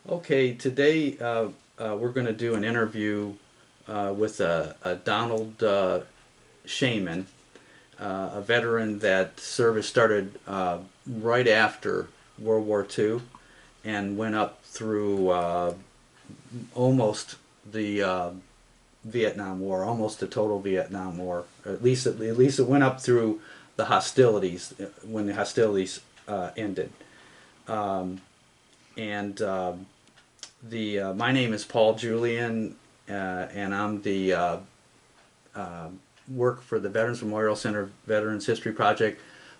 Okay, today we're going to do an interview with a Donald Shaman, a veteran that service started right after World War II and went up through almost the Vietnam War, almost the total Vietnam War. At least it went up through the hostilities when the hostilities ended. Um, and The my name is Paul Julian, and I'm the work for the Veterans Memorial Center Veterans History Project.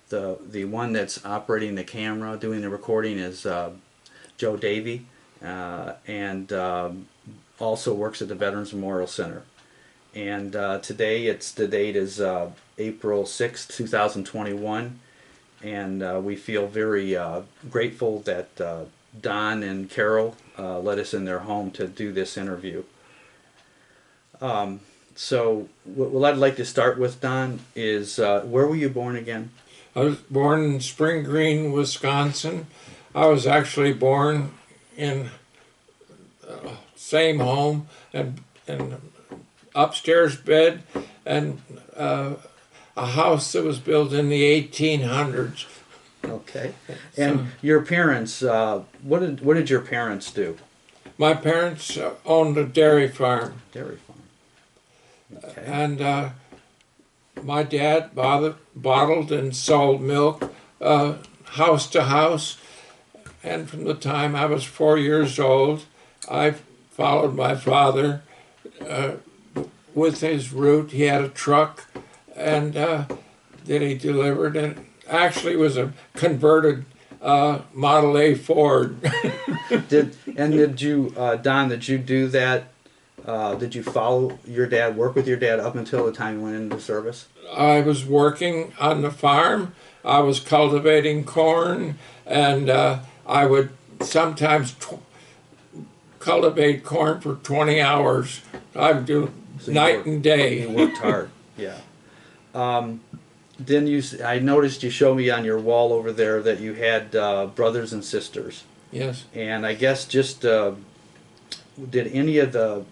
The one that's operating the camera, doing the recording, is Joe Davey, and also works at the Veterans Memorial Center. And today, the date is April 6th, 2021, and we feel very grateful that Don and Carol let us in their home to do this interview. So what I'd like to start with, Don, is where were you born again? I was born in Spring Green, Wisconsin. I was actually born in same home and upstairs bed and a house that was built in the 1800s. Okay. And your parents, what did your parents do? My parents owned a dairy farm, Dairy farm. Okay. and my dad bottled and sold milk house to house. And from the time I was 4 years old, I followed my father with his route. He had a truck, and that he delivered, and actually was a converted Model A Ford. Did you, Don? Did you do that? Did you follow your dad, work with your dad up until the time you went into service? I was working on the farm. I was cultivating corn, and I would sometimes cultivate corn for 20 hours. I would do night and day. You worked hard. Yeah. Then I noticed you showed me on your wall over there that you had brothers and sisters. Yes. And I guess just did any of the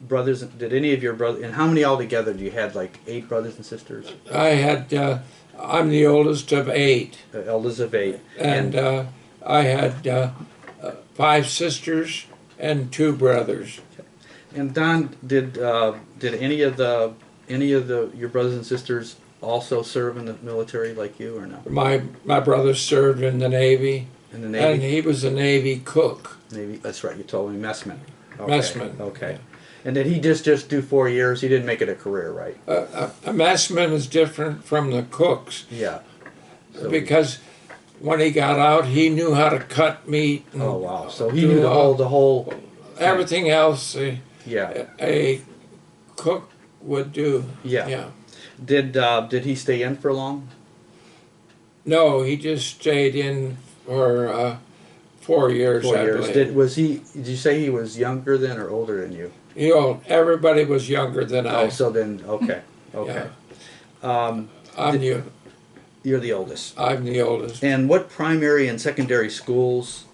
brothers? Did any of your brothers? And how many altogether? Do you had like 8 brothers and sisters? I had. I'm the oldest of 8. Eldest of 8. And I had 5 sisters and 2 brothers. And Don, did any of your brothers and sisters also serve in the military like you, or no? My brother served in the Navy. In the Navy? And he was a Navy cook. Navy. That's right. You told me messman. Okay. Messman. Okay. And did he just do 4 years? He didn't make it a career, right? A messman is different from the cooks. Yeah. So, because when he got out, he knew how to cut meat. And oh wow! So he knew the whole everything else. Yeah. A cook would do. Yeah. Yeah. Did he stay in for long? No, he just stayed in for 4 years. 4 I years. believe. Did you say he was younger than or older than you? Everybody was younger than I. Oh, so then okay. Yeah. You're the oldest. I'm the oldest. And what primary and secondary schools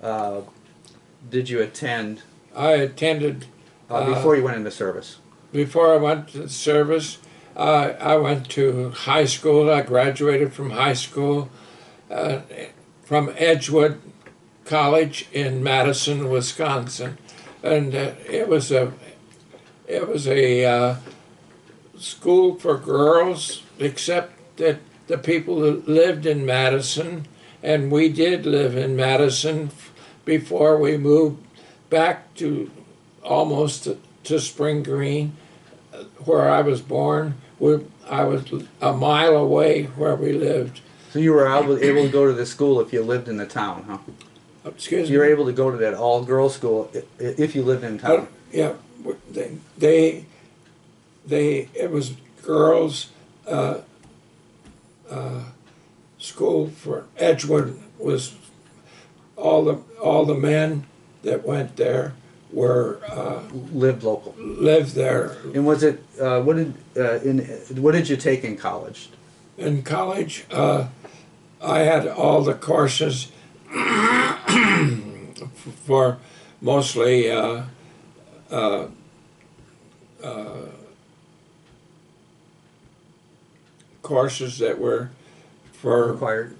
did you attend? I attended Before you went into service. Before I went to service. I went to high school. I graduated from high school from Edgewood College in Madison, Wisconsin, and it was a school for girls, except that the people who lived in Madison, and we did live in Madison before we moved back to almost to Spring Green, where I was born. I was a mile away where we lived. So you were able to go to the school if you lived in the town, huh? Excuse me? You were able to go to that all-girls school if you lived in town. Yeah, it was girls' school for Edgewood. Was all the men that went there were lived local. lived there. And was it what did you take in college? In college, I had all the courses for mostly courses that were for Required.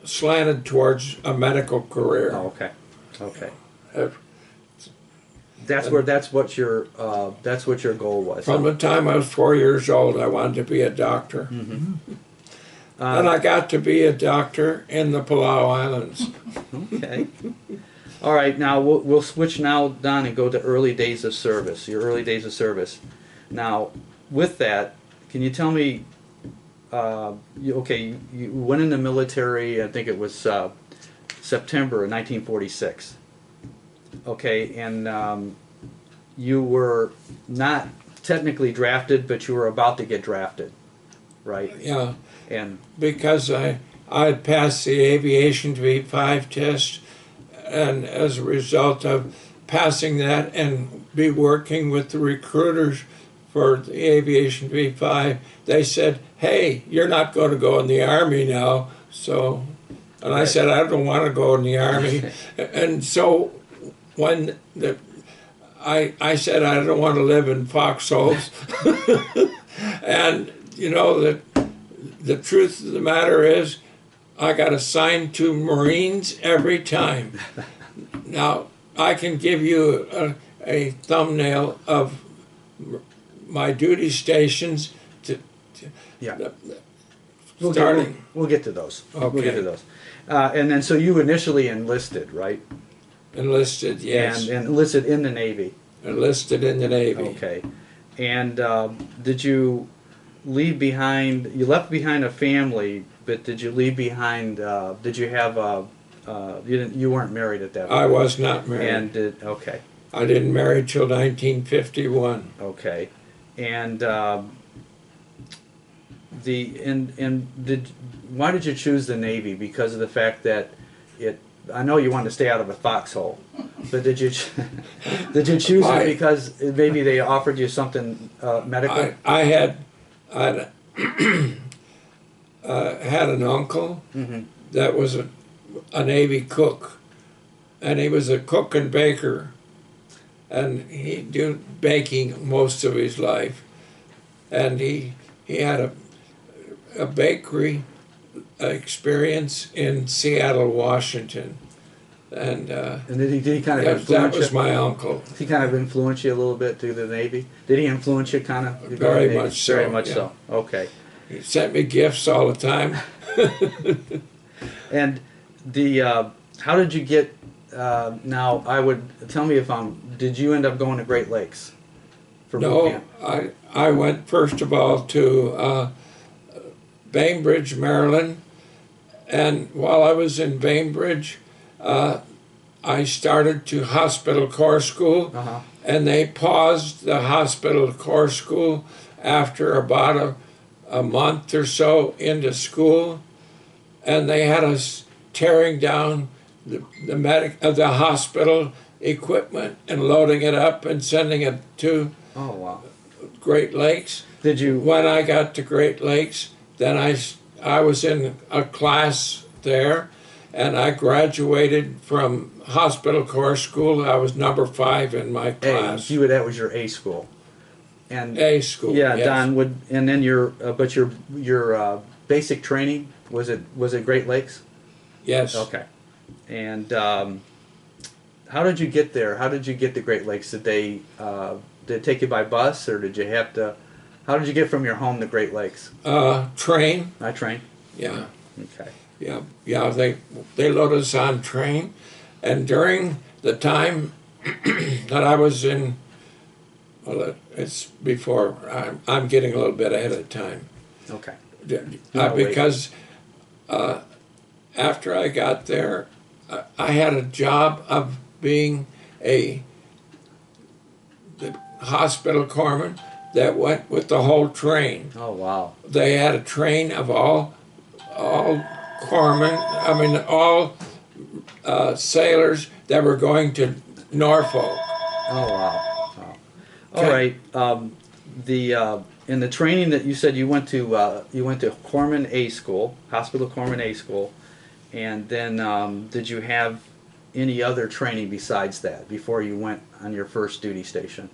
slanted towards a medical career. Oh, okay. Okay. Uh, That's what your goal was. From the time I was 4 years old, I wanted to be a doctor. And I got to be a doctor in the Palau Islands. Okay. All right. Now we'll switch now, Don, and go to early days of service. Your early days of service. Now, with that, can you tell me? You went in the military. I think it was September of 1946. Okay, and you were not technically drafted, but you were about to get drafted, right? Yeah, And because I had passed the aviation V5 test, and as a result of passing that and be working with the recruiters for the aviation V5, they said, "Hey, you're not going to go in the Army now." So, and I said, "I don't want to go in the Army." And so when I said I don't want to live in foxholes, and you know that the truth of the matter is, I got assigned to Marines every time. Now I can give you a thumbnail of my duty stations yeah, starting. we'll get to those. Okay. We'll get to those. And then, so you initially enlisted, right? Enlisted, yes. And enlisted in the Navy. Enlisted in the Navy. Okay. And did you leave behind? You left behind a family, but did you leave behind? Did you have a? You weren't married at that point. I was not married. And okay. I didn't marry till 1951. Okay. And why did you choose the Navy? Because of the fact that I know you wanted to stay out of a foxhole, but did you choose it because maybe they offered you something medical? I had had an uncle that was a Navy cook, and he was a cook and baker, and he did baking most of his life, and he had a bakery experience in Seattle, Washington, and did he kind of influence that was you? my uncle. Did he kind of influence you a little bit to the Navy? Did he influence you kind of? Very much so. Very much yeah. so. Okay. He sent me gifts all the time. And how did you get? Now, tell me if did you end up going to Great Lakes for boot No, camp? I went first of all to Bainbridge, Maryland, and while I was in Bainbridge, I started to hospital corps school, and they paused the hospital corps school after about a month or so into school, and they had us tearing down the hospital equipment and loading it up and sending it to Oh wow! Great Lakes. Did you? When I got to Great Lakes, then I was in a class there, and I graduated from hospital corps school. I was number 5 in my class. That was your A school. And A school. Yeah, yes. Don and then your basic training was it Great Lakes? Yes. Okay. And how did you get there? How did you get to Great Lakes? Did it take you by bus, or did you have to? How did you get from your home to Great Lakes? Train. I train. Yeah. Okay. Yeah. They loaded us on train, and during the time that I was in, well, it's before I'm getting a little bit ahead of time. Okay. Because after I got there, I had a job of being the hospital corpsman that went with the whole train. Oh wow! They had a train of all corpsmen. I mean, all sailors that were going to Norfolk. Oh wow! Wow. Okay. All right. In the training that you said you went to Corpsman A school, hospital Corpsman A school, and then did you have any other training besides that before you went on your first duty station?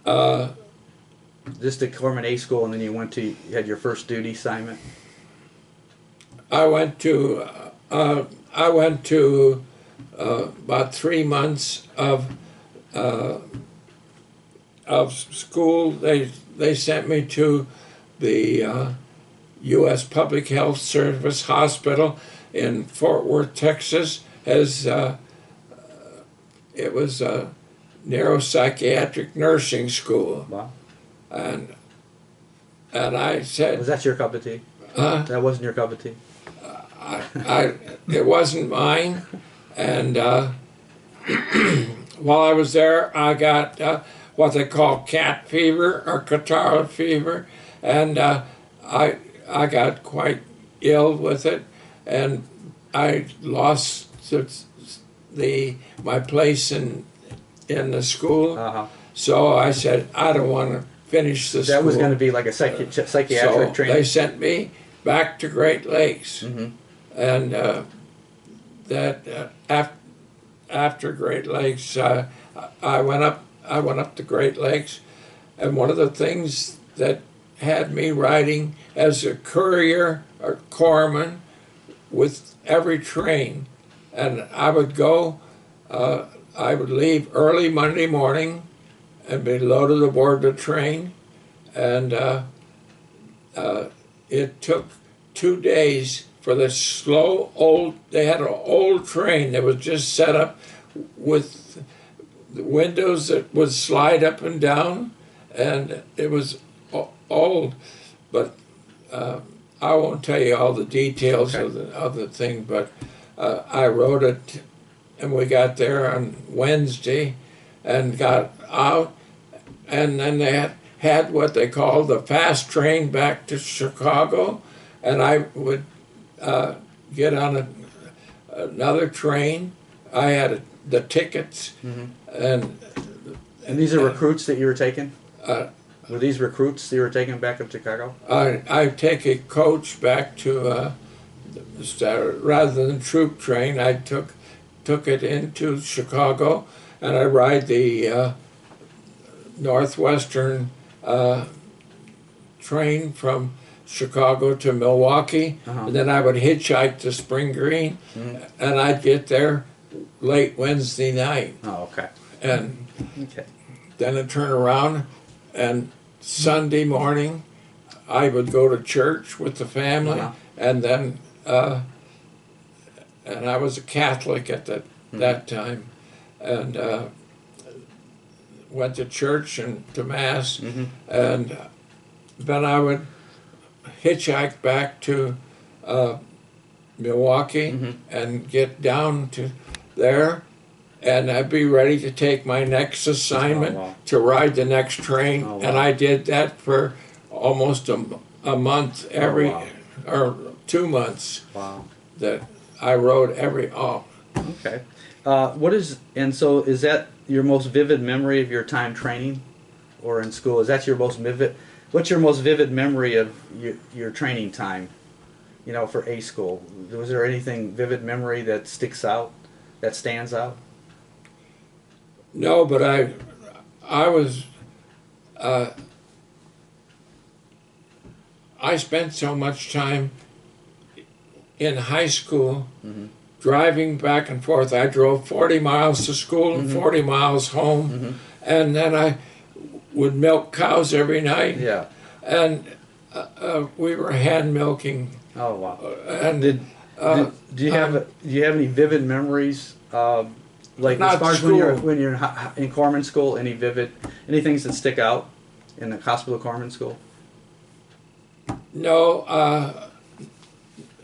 Just the Corpsman A school, and then you had your first duty assignment? I went to about 3 months of school. They sent me to the U.S. Public Health Service Hospital in Fort Worth, Texas, as it was a neuropsychiatric nursing school. Wow. And I said, Was that your cup of tea? That wasn't your cup of tea? it wasn't mine. And while I was there, I got what they call cat fever or catarrh fever, and I got quite ill with it, and I lost my place in the school. Uh-huh. So I said, I don't want to finish the school. That was going to be like a psychiatric So training? they sent me back to Great Lakes. Mm-hmm. And after Great Lakes, I went up to Great Lakes, and one of the things that had me riding as a courier or corpsman with every train, and I would go. I would leave early Monday morning and be loaded aboard the train, and it took 2 days for this they had an old train that was just set up with the windows that would slide up and down, and it was old, but I won't tell you all the details of the thing, but I rode it, and we got there on Wednesday and got out, and then they had what they called the fast train back to Chicago, and I would get on another train. I had the tickets, and these are recruits that you were taking? Were these recruits that you were taking back to Chicago? I take a coach back to rather than troop train. I took it into Chicago, and I ride the Northwestern train from Chicago to Milwaukee, and then I would hitchhike to Spring Green, and I'd get there late Wednesday night. Oh, okay. And then I'd turn around, and Sunday morning I would go to church with the family, and then and I was a Catholic at that time, and went to church and to Mass, and then I would hitchhike back to Milwaukee and get down to there, and I'd be ready to take my next assignment to ride the next train, and I did that for almost a month or 2 months. Wow. That I rode Okay. Is that your most vivid memory of your time training or in school? Is that your most vivid? What's your most vivid memory of your training time, for A school? Was there anything vivid memory that sticks out, that stands out? No, but I was I spent so much time in high school driving back and forth. I drove 40 miles to school and 40 miles home, and then I would milk cows every night. Yeah. And we were hand milking. Oh wow. And do you have any vivid memories? Like Not as far as school. when you're in corpsman school, any things that stick out in the hospital corpsman school? No,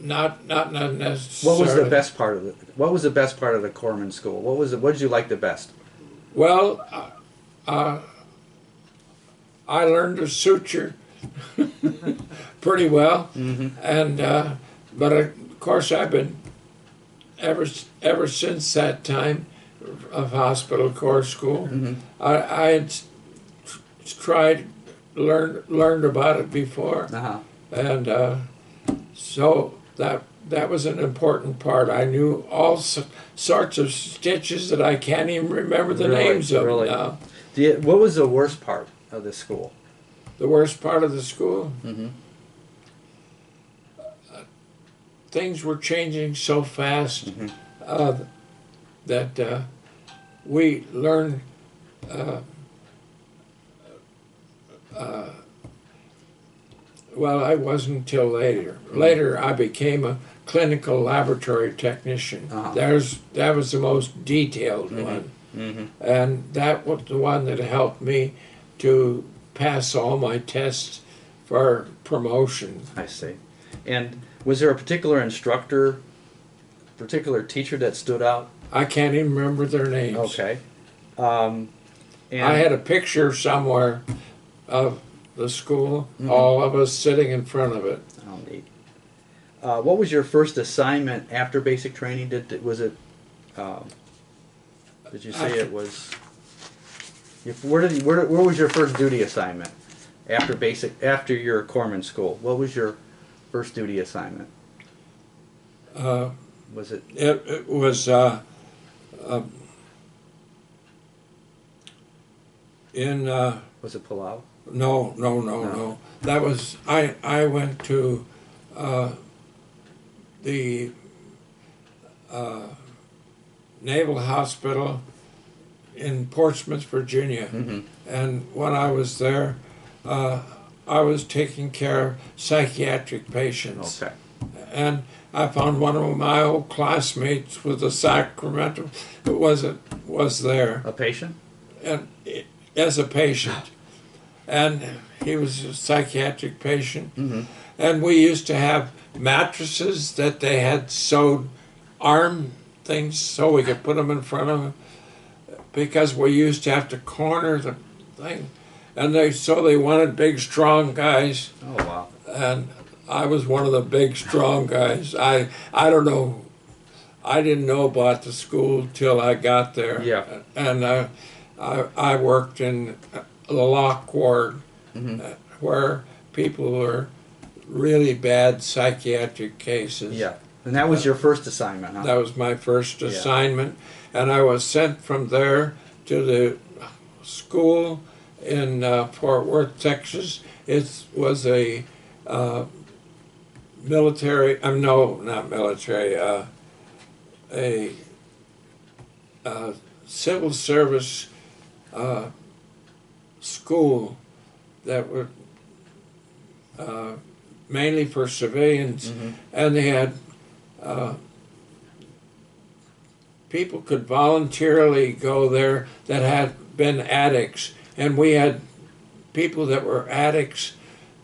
not necessarily. What was the best part of it? What was the best part of the corpsman school? What did you like the best? Well, I learned to suture pretty well, and but of course I've been ever since that time of hospital corps school. I had learned about it before, and so that that was an important part. I knew all sorts of stitches that I can't even remember the names of really? now. What was the worst part of the school? The worst part of the school? Mm-hmm. Things were changing so fast Mm-hmm. that we learned well, I wasn't until later. Later, I became a clinical laboratory technician. That was the most detailed one. Mm-hmm. And that was the one that helped me to pass all my tests for promotion. I see. And was there a particular instructor, particular teacher that stood out? I can't even remember their names. Okay. And I had a picture somewhere of the school, all of us sitting in front of it. Oh, neat. What was your first assignment after basic training? Did you say it was? Where was your first duty assignment after your corpsman school? What was your first duty assignment? Was it? It was in. Was it Palau? No. That was I went to the Naval Hospital in Portsmouth, Virginia, and when I was there, I was taking care of psychiatric patients. Okay. And I found one of my old classmates with a Sacramento was there, A patient? and as a patient, and he was a psychiatric patient, and we used to have mattresses that they had sewed arm things so we could put them in front of him, because we used to have to corner the thing, and they wanted big strong guys. Oh wow. And I was one of the big, strong guys. I don't know. I didn't know about the school till I got there. Yeah. And I worked in the lock ward where people were really bad psychiatric cases. Yeah. And that was your first assignment, huh? That was my first assignment. And I was sent from there to the school in Fort Worth, Texas. It was a military, no, not military, a civil service school that were mainly for civilians, and they had people could voluntarily go there that had been addicts, and we had people that were addicts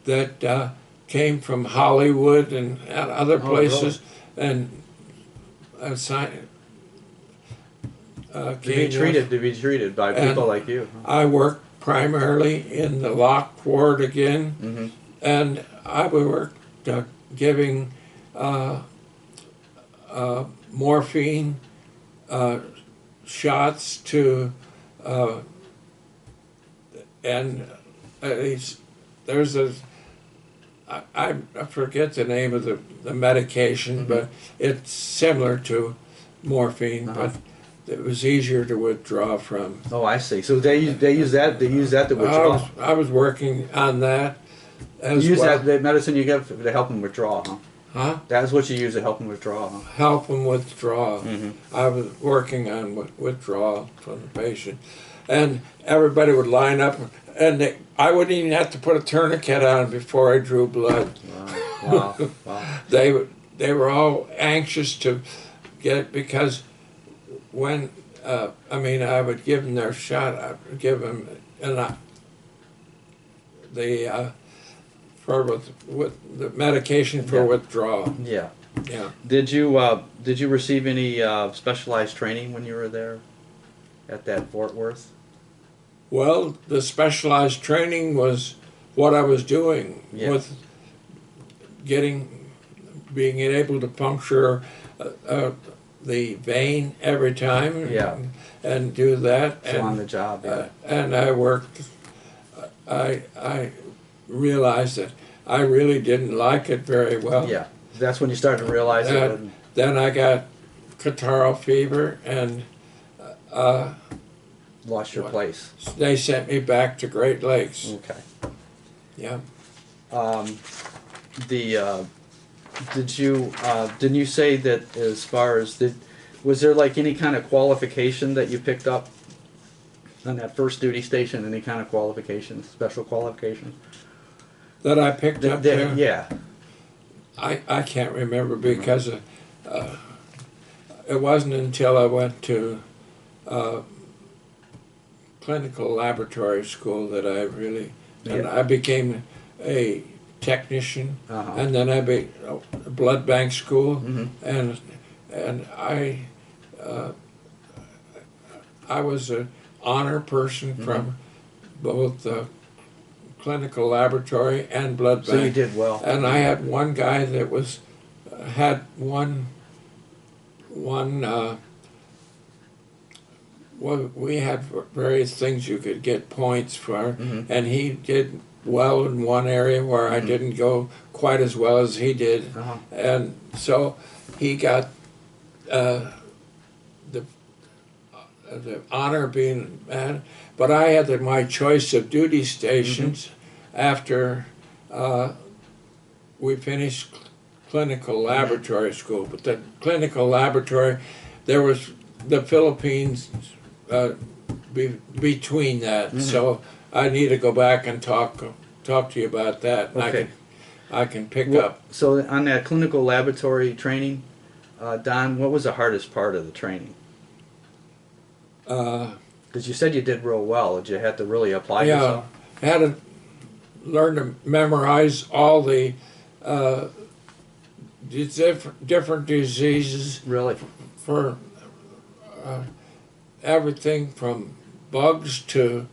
that came from Hollywood and other places, and to be treated by people like you. Huh? I worked primarily in the lock ward again, and I worked giving morphine shots to, and there's I forget the name of the medication, but it's similar to morphine, but it was easier to withdraw from. Oh, I see. So they use that to withdraw. I was working on that as You use well. that medicine you get to help them withdraw, huh? Huh? That's what you use to help them withdraw, huh? Help them withdraw. I was working on withdrawal from the patient, and everybody would line up, and I wouldn't even have to put a tourniquet on before I drew blood. Wow. Wow. They were all anxious to get it, because when I would give them their shot. I would give them with the medication for withdrawal. Yeah. Yeah. Did you receive any specialized training when you were there at that Fort Worth? Well, the specialized training was what I was doing with being able to puncture the vein every time. Yeah. And do that. So on the job. Yeah. And I worked. I realized that I really didn't like it very well. Yeah. That's when you started to realize it. And then I got catarrh fever, and Lost your place. they sent me back to Great Lakes. Okay. Yeah. Didn't you say that as far as was there like any kind of qualification that you picked up on that first duty station? Any kind of qualifications, special qualifications? That I picked up there? Yeah. I can't remember because it wasn't until I went to clinical laboratory school that I really, and I became a technician, and then I be a blood bank school, and I was an honor person from both the clinical laboratory and blood bank. So you did well. And I had one guy that had one. Well, we had various things you could get points for, and he did well in one area where I didn't go quite as well as he did, and so he got the honor of being a man. But I had my choice of duty stations after we finished clinical laboratory school. But the clinical laboratory, there was the Philippines between that, so I need to go back and talk to you about that. And Okay. I can pick up. So on that clinical laboratory training, Don, what was the hardest part of the training? Because you said you did real well. Did you have to really apply yourself? I had to learn to memorize all the different diseases Really? for everything from bugs to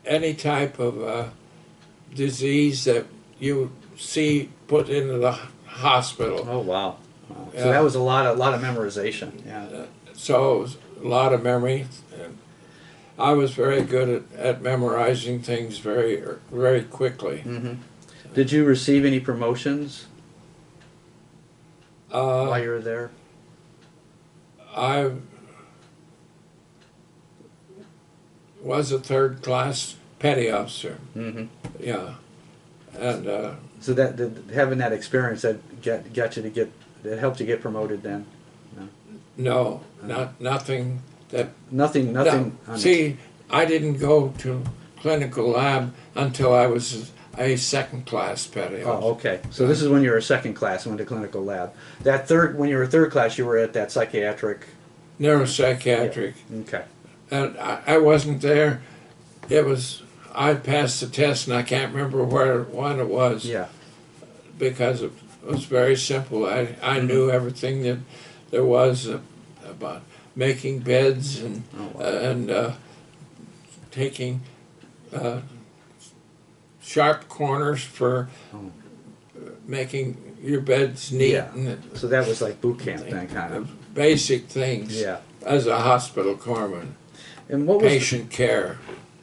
any type of disease that you see put into the hospital. Oh wow! So Yeah. that was a lot of memorization. Yeah. So it was a lot of memory. And I was very good at memorizing things very quickly. Did you receive any promotions while you were there? I was a third class petty officer. Yeah, and So that having that experience that helped you get promoted then? no, nothing that. Nothing. No. See, I didn't go to clinical lab until I was a second class petty officer. Oh, okay. So this is when you were a second class and went to clinical lab. When you were a third class, you were at that psychiatric. Neuropsychiatric. Yeah. Okay. And I wasn't there. I passed the test, and I can't remember when it was. Yeah. Because it was very simple. I knew everything that there was about making beds and taking sharp corners for making your beds neat. Yeah. And So that was like boot camp then, kind of. basic things. Yeah. As a hospital corpsman. And what was Patient care.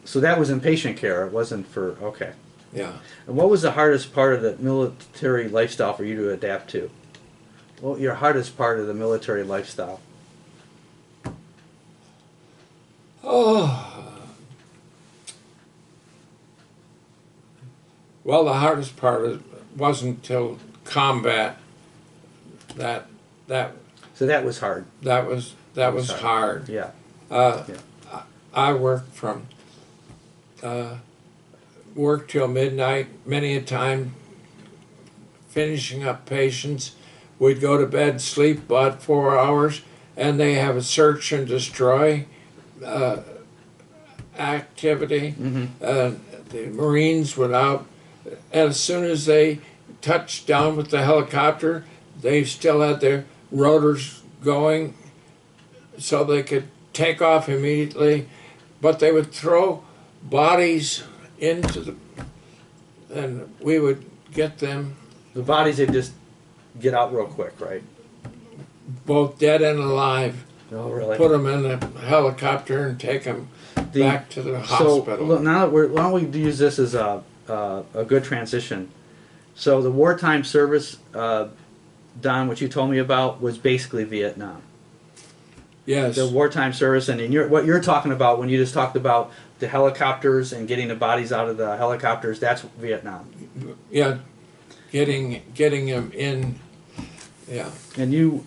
so that was in patient care. It wasn't for okay. Yeah. And what was the hardest part of the military lifestyle for you to adapt to? Well, your hardest part of the military lifestyle. Oh. Well, the hardest part wasn't until combat. That So that was hard. was hard. Yeah. I worked worked till midnight many a time, finishing up patients. We'd go to bed, sleep about 4 hours, and they have a search and destroy activity. The Marines went out, and as soon as they touched down with the helicopter, they still had their rotors going so they could take off immediately, but they would throw bodies and we would get them The bodies, they just get out real quick, right? both dead and alive, Oh, really? put them in a helicopter and take them back to the So hospital. look, now that why don't we use this as a good transition? So the wartime service, Don, what you told me about was basically Vietnam. Yes. The wartime service, and what you're talking about when you just talked about the helicopters and getting the bodies out of the helicopters, that's Vietnam. Yeah. Getting them in. Yeah. And you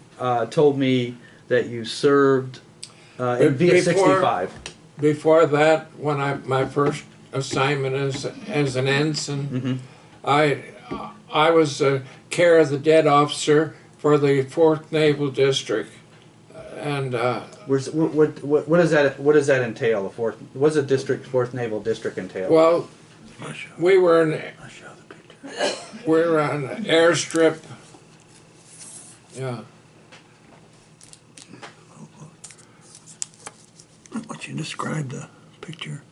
told me that you served in Viet 65. Before that, when my first assignment as an ensign, I was a care of the dead officer for the 4th Naval District, and what does that entail? What does the 4th Naval District entail? well, we were an airstrip. Yeah. Why don't you describe the picture?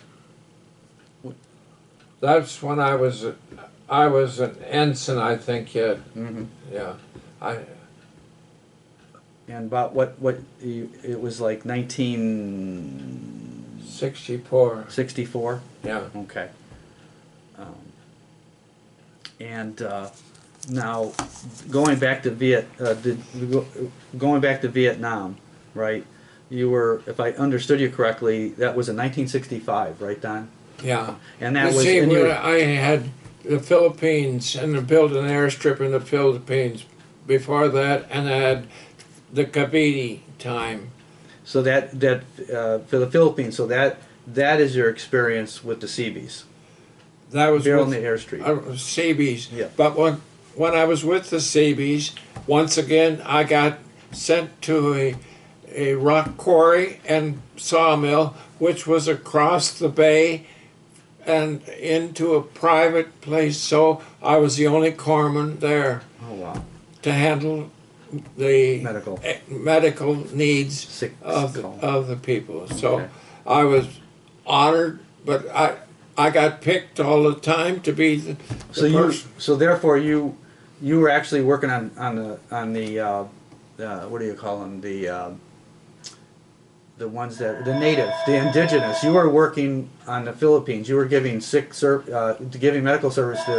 That's when I was an ensign, I think, yet. Mm-hmm. Yeah. And about it was like 1964. 64. Yeah. Okay. And now going back to Vietnam, right? You were, if I understood you correctly, that was in 1965, right, Don? Yeah. And that You was. see, and you- I had the Philippines and built an airstrip in the Philippines before that, and I had the Cavite time. So that for the Philippines, so that is your experience with the Seabees. That was Building with the airstrip. Seabees. Yeah. But when I was with the Seabees, once again I got sent to a rock quarry and sawmill, which was across the bay and into a private place. So I was the only corpsman there Oh wow. to handle the medical needs Sick of call. the people. So Okay. I was honored, but I got picked all the time to be the person. So therefore you were actually working on the what do you call them, the ones that the native, the indigenous. You were working on the Philippines. You were giving giving medical service to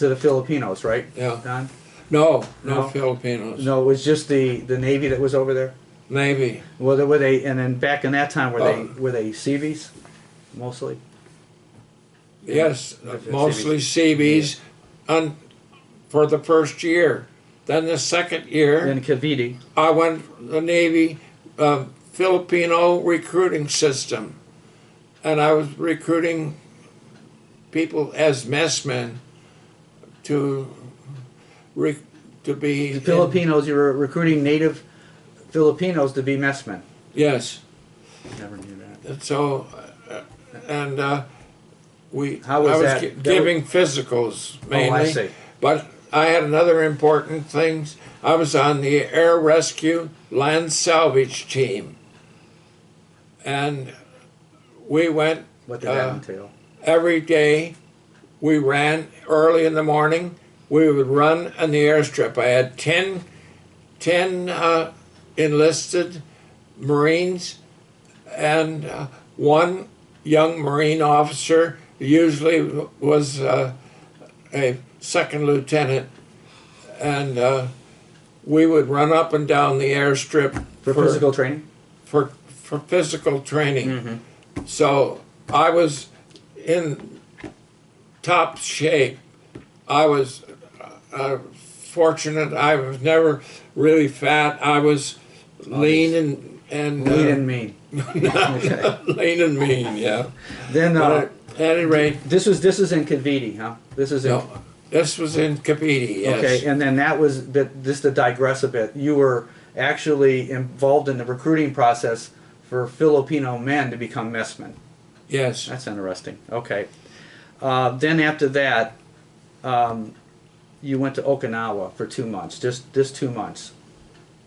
the Filipinos, right? Yeah. Don? No No? Filipinos. No, it was just the Navy that was over there. Navy. Were they? And then back in that time, were they Seabees, mostly? Yes, The mostly Seabees for the first year. Then the second year, In Cavite. I went the Navy Filipino recruiting system, and I was recruiting people as messmen to be The Filipinos. You were recruiting native Filipinos to be messmen. Yes. Never knew that. And so, and How was I was that? giving physicals mainly. Oh, I see. But I had another important thing. I was on the Air Rescue Land Salvage Team. And we went What did that entail? every day. We ran early in the morning. We would run on the airstrip. I had 10 enlisted Marines and one young Marine officer, usually was a second lieutenant, and we would run up and down the airstrip For physical training? for physical training. Mm-hmm. So I was in top shape. I was fortunate. I was never really fat. I was lean and Lean and mean. Okay. lean and mean. Yeah. Then But at any rate, this is in Cavite, huh? This is in. no, this was in Cavite. Yes. Okay, and then that was just to digress a bit. You were actually involved in the recruiting process for Filipino men to become messmen. Yes. That's interesting. Okay. Then after that, you went to Okinawa for 2 months. Just 2 months.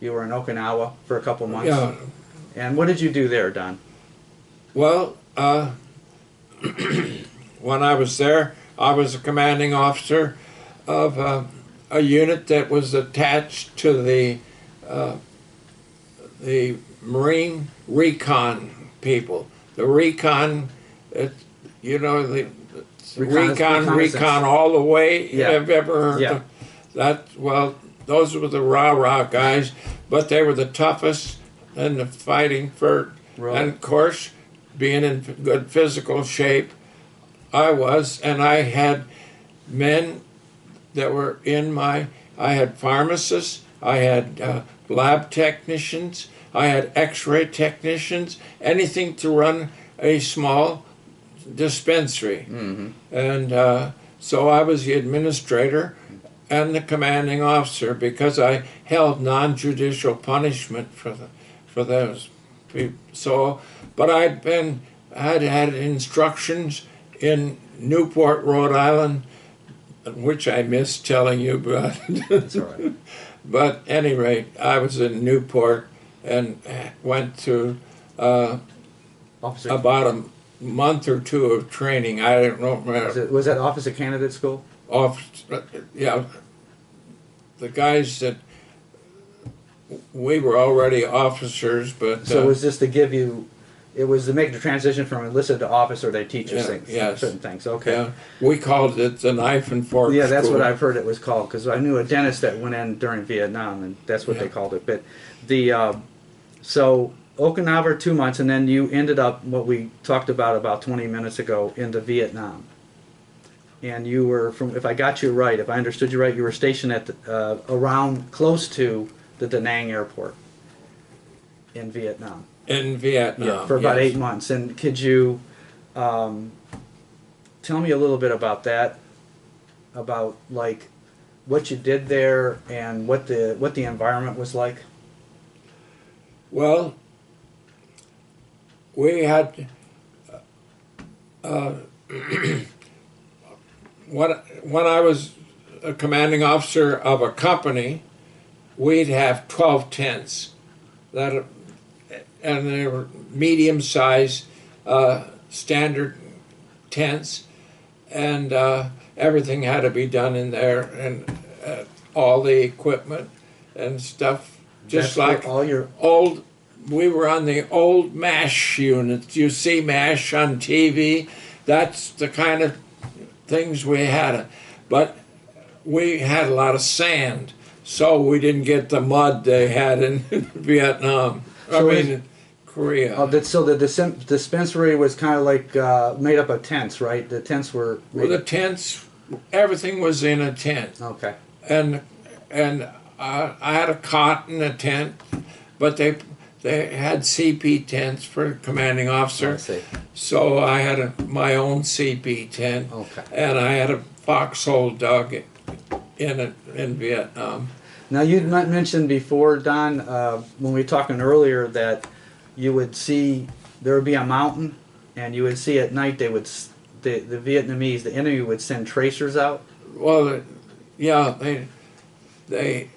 You were in Okinawa for a couple months. Yeah. And what did you do there, Don? Well, when I was there, I was a commanding officer of a unit that was attached to the Marine recon people. The recon, recon all the way. Yeah. Have you ever heard Yeah. of that? Well, those were the rah-rah guys, but they were the toughest in the fighting for, Right. and of course, being in good physical shape, I was, and I had men that were I had pharmacists, I had lab technicians, I had x-ray technicians, anything to run a small dispensary. Mm-hmm. And so I was the administrator and the commanding officer because I held non-judicial punishment for those people. So, but I'd had instructions in Newport, Rhode Island, which I missed telling you about. That's all right. But at any rate, I was in Newport and went to Officer, about a month or two of training. I don't remember. was that Officer Candidate School? Yeah, the guys that we were already officers, but So was this to give you? It was to make the transition from enlisted to officer. They teach you yes. certain things. Okay. yeah, we called it the knife and fork. Yeah, that's school. what I've heard it was called because I knew a dentist that went in during Vietnam, and that's what Yeah. they called it. But so Okinawa 2 months, and then you ended up what we talked about 20 minutes ago into Vietnam. And you were from, if I got you right, if I understood you right, you were stationed at around close to the Da Nang airport in Vietnam. In Vietnam. For about yes. 8 months. And could you tell me a little bit about that? About like what you did there and what the environment was like? Well, we had when I was a commanding officer of a company, we'd have 12 tents that, and they were medium-sized standard tents, and everything had to be done in there, and all the equipment and stuff, just That's like for all your old. We were on the old MASH units. You see MASH on TV. That's the kind of things we had. But we had a lot of sand, so we didn't get the mud they had in Vietnam. So in Korea. so the dispensary was kind of like made up of tents, right? The tents were Well, the tents, everything was in a tent, okay. and I had a cot in a tent, but they had CP tents for commanding officer. I see. So I had my own CP tent, Okay. and I had a foxhole dug in Vietnam. Now you mentioned before, Don, when we were talking earlier, that you would see there would be a mountain, and you would see at night the Vietnamese, the enemy would send tracers out. Well, yeah, they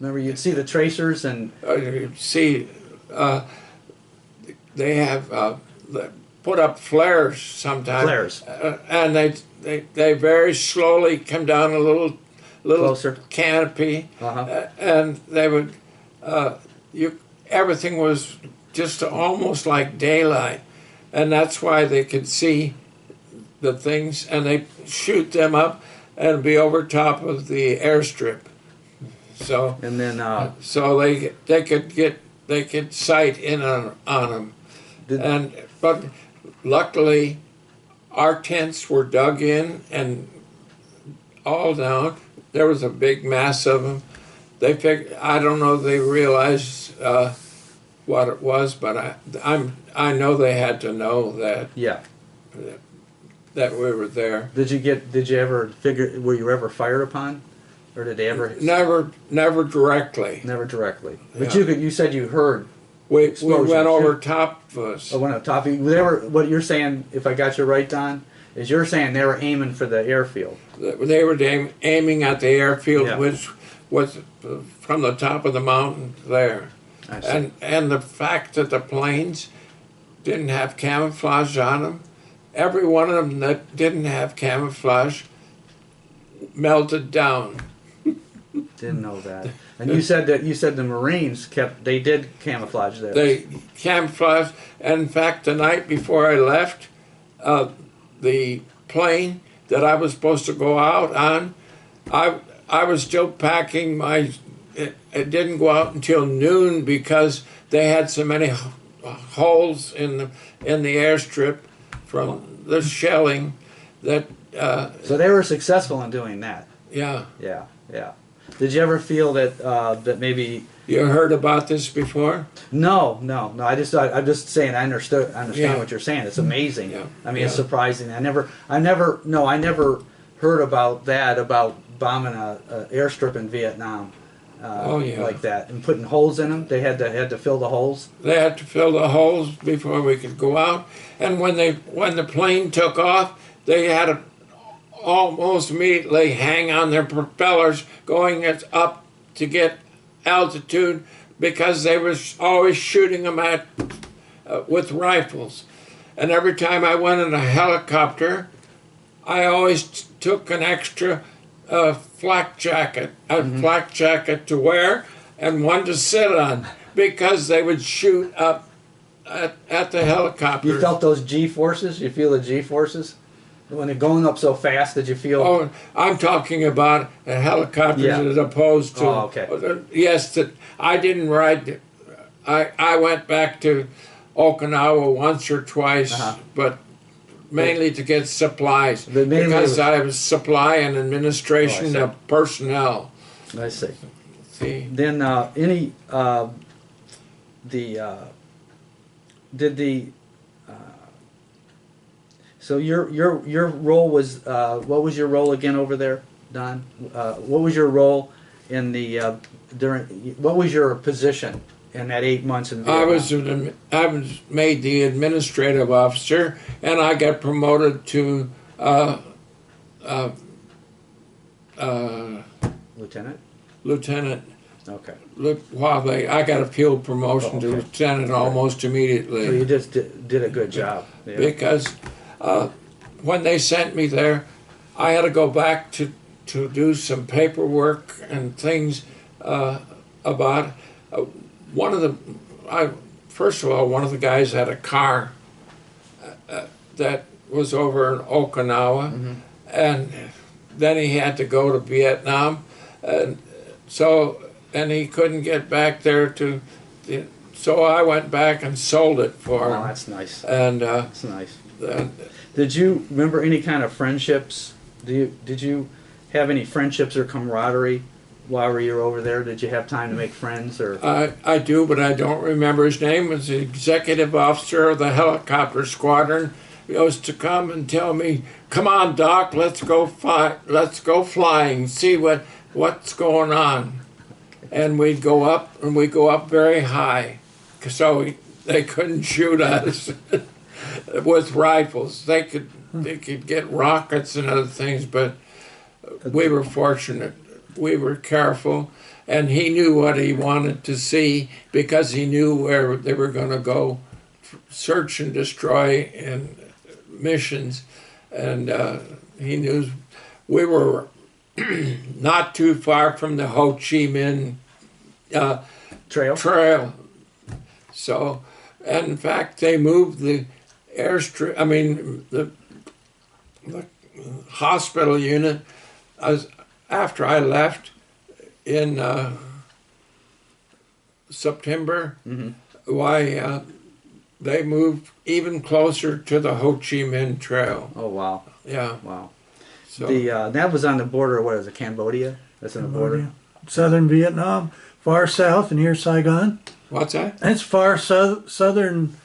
Remember, you'd see the tracers, and see they have they put up flares sometimes. Flares. And they very slowly come down a little Closer. canopy, Uh-huh. and they would everything was just almost like daylight, and that's why they could see the things, and they shoot them up and be over top of the airstrip. So and then so they could sight in on them, but luckily our tents were dug in and all down. There was a big mass of them. I don't know if they realized what it was, but I know they had to know that yeah. we were there. Did you ever figure? Were you ever fired upon, or did they ever? Never directly. Never directly. But Yeah. you said you heard. We Explosions, went over yeah. top of us. Went up top. They were. What you're saying, if I got you right, Don, is you're saying they were aiming for the airfield. They were aiming at the airfield, Yeah. which was from the top of the mountain there. I see. And the fact that the planes didn't have camouflage on them, every one of them that didn't have camouflage melted down. Didn't know that. And you said the Marines did camouflage there. They camouflaged, and in fact, the night before I left, the plane that I was supposed to go out on, I was still packing my. It didn't go out until noon because they had so many holes in the airstrip from the shelling that. So they were successful in doing that. Yeah. Yeah, yeah. Did you ever feel that that maybe? You heard about this before? No. I'm just saying. I understand Yeah. what you're saying. It's amazing. Yeah. I mean, Yeah. it's surprising. I never heard about that, about bombing a airstrip in Vietnam. Oh, yeah. Like that, and putting holes in them. They had to fill the holes. They had to fill the holes before we could go out. And when the plane took off, they had to almost immediately hang on their propellers going up to get altitude because they was always shooting them at with rifles. And every time I went in a helicopter, I always took an extra flak jacket, flak jacket to wear and one to sit on because they would shoot up at the helicopter. You felt those G forces? You feel the G forces when they're going up so fast? Did you feel? Oh, I'm talking about helicopters Yeah. as opposed to. Oh, okay. Yes, that I didn't ride. I went back to Okinawa once or twice, but mainly to get supplies But mainly because I was supply and administration Oh, I see. of personnel. I see. See, Then so your role was what was your role again over there, Don? What was your role in the what was your position in that 8 months in Vietnam? I was made the administrative officer, and I got promoted to Lieutenant. lieutenant. Okay. I got a field promotion Oh, to okay. lieutenant almost immediately. So you just did a good job. Yeah. Because when they sent me there, I had to go back to do some paperwork and things about one of the. First of all, one of the guys had a car that was over in Okinawa, and then he had to go to Vietnam, and he couldn't get back there to. So I went back and sold it for Oh, him. that's nice. And That's nice. and Did you remember any kind of friendships? Did you have any friendships or camaraderie while you were over there? Did you have time to make friends or? I do, but I don't remember his name. He was the executive officer of the helicopter squadron. He used to come and tell me, "Come on, Doc, let's go flying, see what's going on." And we'd go up, and we'd go up very high, so they couldn't shoot us with rifles. They could get rockets and other things, but we were fortunate. We were careful, and he knew what he wanted to see because he knew where they were going to go search and destroy in missions, and he knew we were not too far from the Ho Chi Minh trail. So, and in fact, they moved the airstrip. I mean, the hospital unit. After I left in September, why they moved even closer to the Ho Chi Minh Trail. Oh wow! Yeah. Wow. So That was on the border. What is it? Cambodia. That's on the border. Southern Vietnam, far south near Saigon. what's that? It's far southern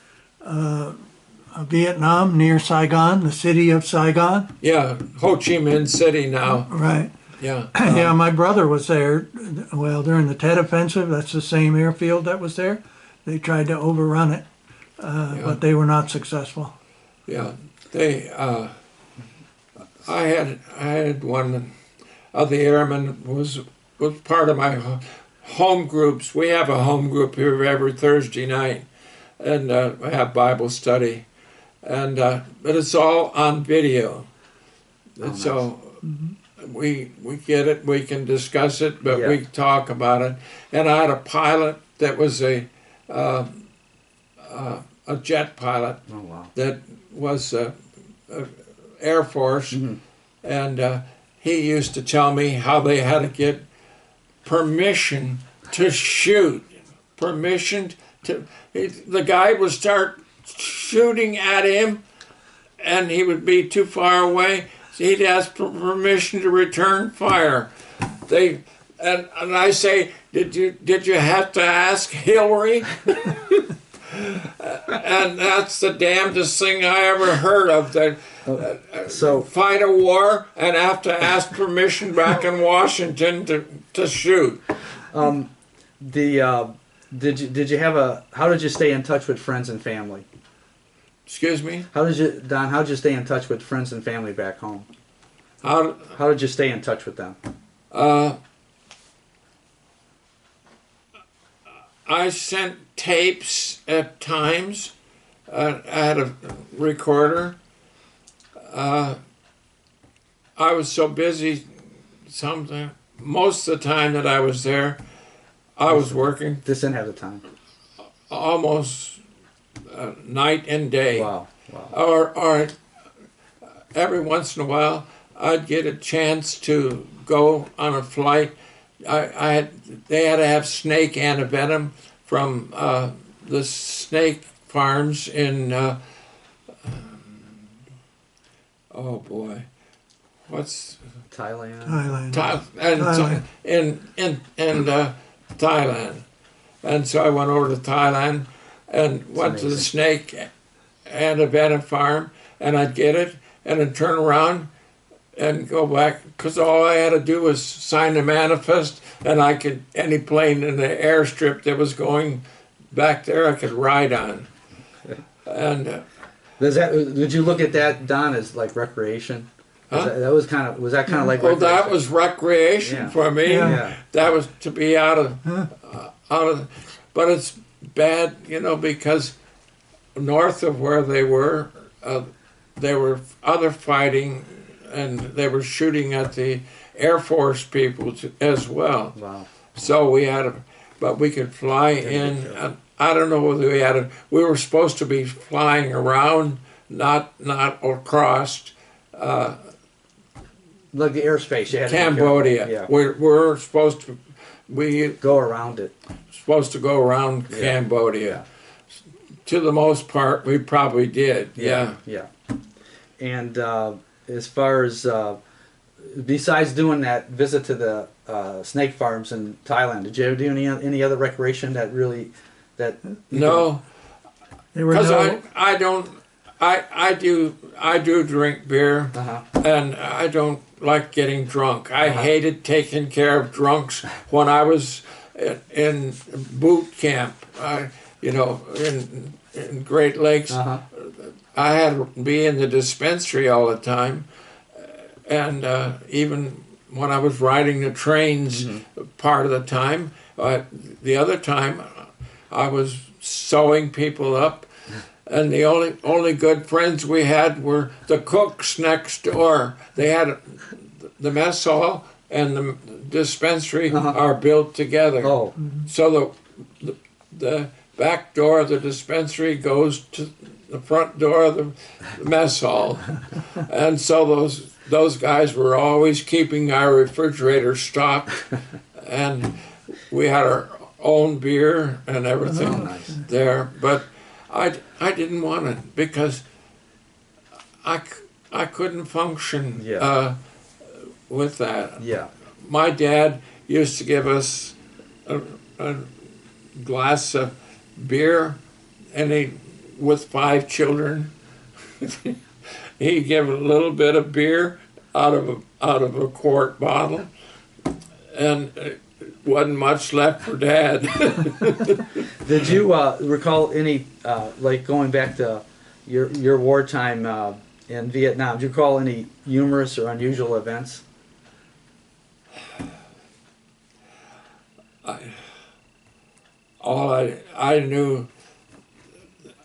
Vietnam near Saigon, the city of Saigon. Yeah, Ho Chi Minh City now. Right. Yeah. Yeah, my brother was there. Well, during the Tet Offensive, that's the same airfield that was there. They tried to overrun it, but they were not successful. Yeah. They. I had one of the airmen was part of my home groups. We have a home group here every Thursday night, and we have Bible study, and but it's all on video. Nice. So we get it. We can discuss it, but Yeah. we talk about it. And I had a pilot that was a jet pilot Oh wow. that was Air Force, and he used to tell me how they had to get permission to shoot. The guy would start shooting at him, and he would be too far away. So he'd ask for permission to return fire. And I say, did you have to ask Hillary? And that's the damnedest thing I ever heard of. So Fight a war and have to ask permission back in Washington to shoot. How did you stay in touch with friends and family? Excuse me? How did you stay in touch with friends and family back home? How did you stay in touch with them? I sent tapes at times. I had a recorder. I was so busy most of the time that I was there, I was working Just didn't have the time. almost night and day. Wow. Or every once in a while, I'd get a chance to go on a flight. They had to have snake antivenom from the snake farms in oh boy, what's Thailand. in Thailand, and so I went over to Thailand and went to the snake antivenom farm, and I'd get it and then turn around and go back, because all I had to do was sign the manifest, and any plane in the airstrip that was going back there, I could ride on. And Did you look at that, Don, as like recreation? Huh? Was that kind of like? Well, that was recreation for me. Yeah. That was to be out of, but it's bad, because north of where they were other fighting, and they were shooting at the Air Force people as well. Wow. So but we could fly in. I don't know whether we were supposed to be flying around, not across. Like the airspace, you had Cambodia. To be careful. We're supposed to. Go around it. Supposed to go around Cambodia. To the most part, we probably did. Yeah. And as far as besides doing that visit to the snake farms in Thailand, did you ever do any other recreation No, There were because no, I don't. I do drink beer, and I don't like getting drunk. I hated taking care of drunks when I was in boot camp. In Great Lakes, I had to be in the dispensary all the time, and even when I was riding the trains, part of the time, the other time, I was sewing people up. And the only good friends we had were the cooks next door. They had the mess hall and the dispensary are built together. Oh. So the back door of the dispensary goes to the front door of the mess hall. And so those guys were always keeping our refrigerator stocked, and we had our own beer and everything there. But I didn't want it because I couldn't function with that. Yeah. My dad used to give us a glass of beer, and with 5 children, he'd give a little bit of beer out of a quart bottle, and wasn't much left for Dad. Did you recall any, like going back to your wartime in Vietnam, did you recall any humorous or unusual events? I knew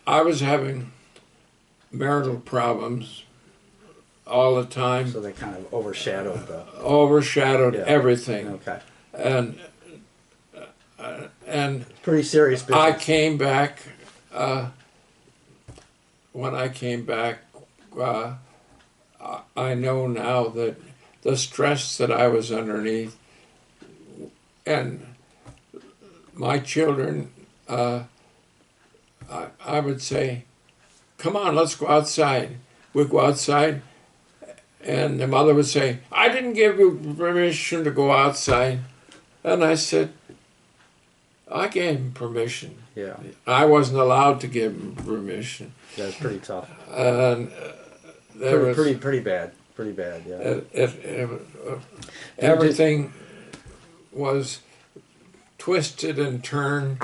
I was having marital problems all the time. So they kind of overshadowed everything. Okay. And Pretty serious business. I came back. When I came back, I know now that the stress that I was underneath, and my children, I would say, come on, let's go outside. We'd go outside, and the mother would say, I didn't give you permission to go outside. And I said, I gave him permission. Yeah, I wasn't allowed to give him permission. that's pretty tough. And Pretty bad. Pretty bad. Yeah. Everything was twisted and turned,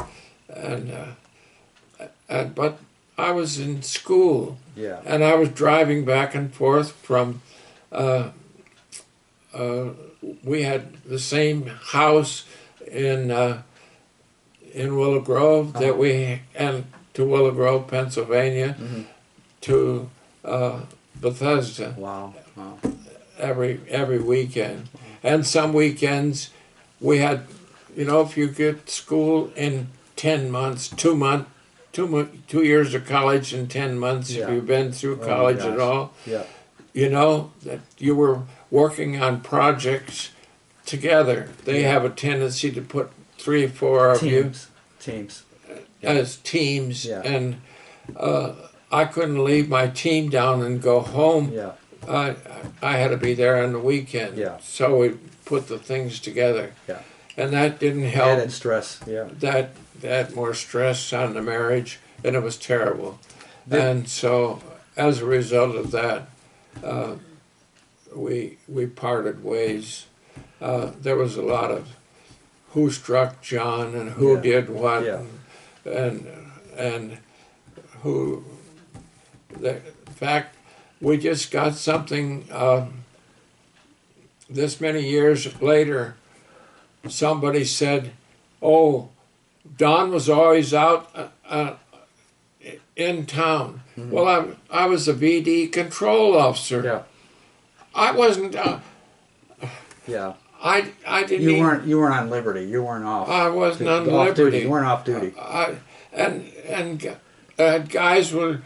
but I was in school, Yeah. and I was driving back and forth from. We had the same house in Willow Grove that and to Willow Grove, Pennsylvania, to Bethesda. Wow. Wow. Every weekend, and some weekends we had, if you get school in 10 months, 2 years of college in 10 months, Yeah. if you've been through Oh, college gosh. at all, Yeah. that you were working on projects together. They have a tendency to put 3 or 4 of you Teams. as teams, Yeah. and I couldn't leave my team down and go home. Yeah. I had to be there on the weekend. Yeah. So we put the things together. Yeah. And that didn't help. Added stress. Yeah. That more stress on the marriage, and it was terrible. And so as a result of that, we parted ways. There was a lot of who struck John and who Yeah. did what, Yeah. and who. In fact, we just got something. This many years later, somebody said, "Oh, Don was always out in town." Well, I was a VD control officer. Yeah. I wasn't. Yeah. I didn't. You weren't on liberty. You weren't off. I wasn't on off liberty. duty. You weren't off duty. Guys were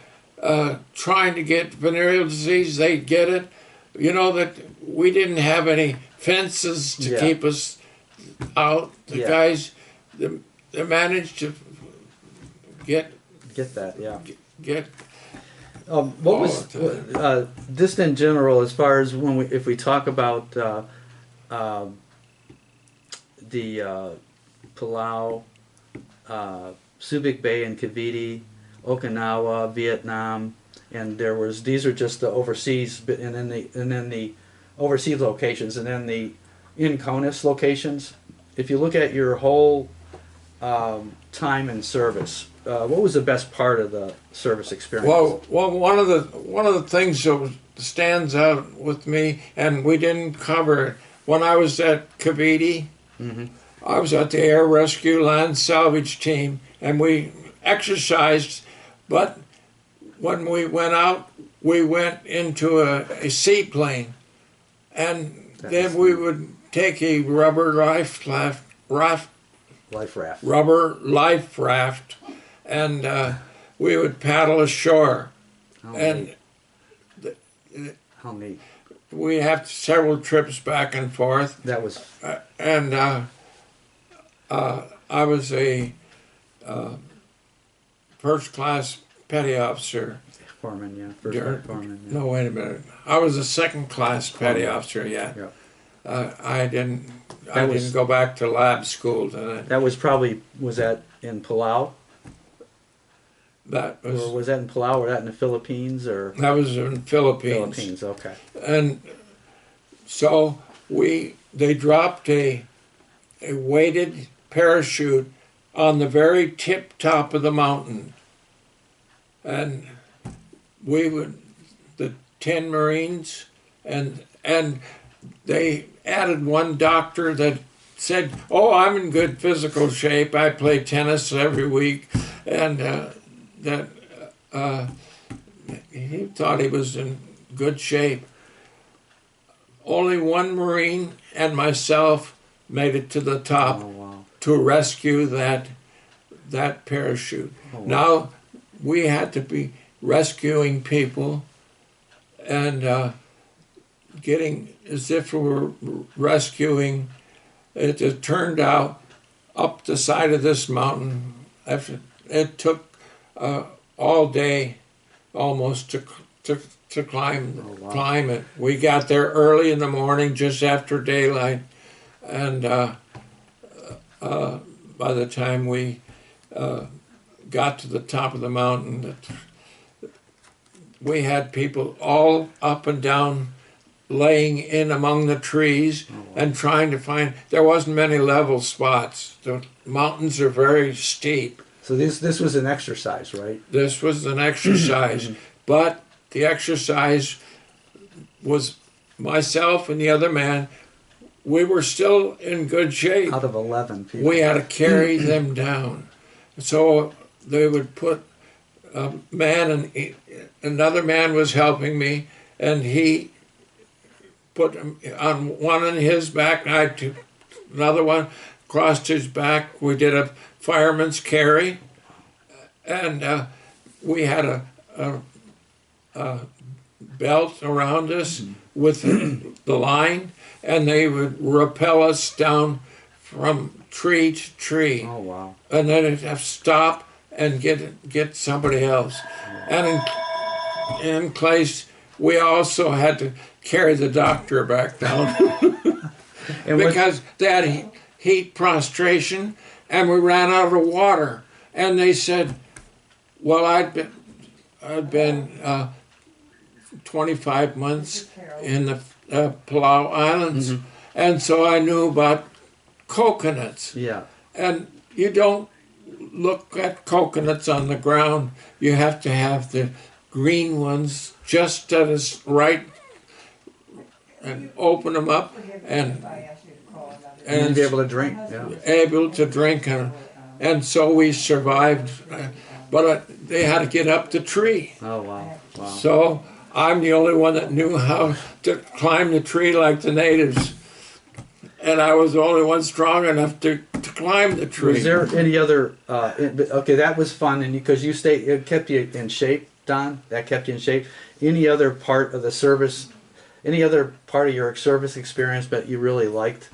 trying to get venereal disease. They'd get it. That we didn't have any fences to Yeah. keep us out. The Yeah. guys, they managed to get Get that. Yeah. get. What all was the just in general, as far as if we talk about the Palau, Subic Bay and Cavite, Okinawa, Vietnam, and these are just the overseas, and then the overseas locations, and then the in CONUS locations. If you look at your whole time in service, what was the best part of the service experience? Well, one of the things that stands out with me, and we didn't cover it, when I was at Cavite, I was at the Air Rescue Land Salvage Team, and we exercised, but when we went out, we went into a seaplane, and then we would take a rubber life raft, and we would paddle ashore. And How neat. we have several trips back and forth. That was And I was a first class petty officer. foreman, yeah. First class foreman. Yeah. No, wait a minute. I was a second class petty officer. Yeah. Yeah. I didn't was- go back to lab school. That was that in Palau? That Or was was that in Palau, or that in the Philippines, or? that was in Philippines. Philippines, okay. And so they dropped a weighted parachute on the very tip top of the mountain, and the 10 Marines, and they added one doctor that said, "Oh, I'm in good physical shape. I play tennis every week," and that he thought he was in good shape. Only one Marine and myself made it to the top Oh, wow. to rescue that parachute. Oh, wow. Now we had to be rescuing people, and getting as if we were rescuing. It turned out up the side of this mountain. It took all day almost to climb it. We got there early in the morning, just after daylight, and by the time we got to the top of the mountain, we had people all up and down, laying in among the trees and trying to find. There wasn't many level spots. The mountains are very steep. So this was an exercise, right? This was an exercise, but the exercise was myself and the other man. We were still in good shape. Out of 11 people. We had to carry them down. So they would put a man, and another man was helping me, and he put on one on his back, and I took another one, crossed his back. We did a fireman's carry, and we had a belt around us with the line, and they would rappel us down from tree to tree. Oh, wow. And then I'd have to stop and get somebody else. And in place, we also had to carry the doctor back down because they had heat prostration, and we ran out of water. And they said, well, I'd been 25 months in the Palau Islands, and so I knew about coconuts. Yeah. And you don't look at coconuts on the ground. You have to have the green ones just at its right, and open them up and be able to drink. Yeah. able to drink. And so we survived, but they had to get up the tree. Oh, wow. Wow. So I'm the only one that knew how to climb the tree like the natives. And I was the only one strong enough to climb the tree. Was there any other? Okay, that was fun, and because it kept you in shape, Don. That kept you in shape. Any other part of the service? Any other part of your service experience that you really liked?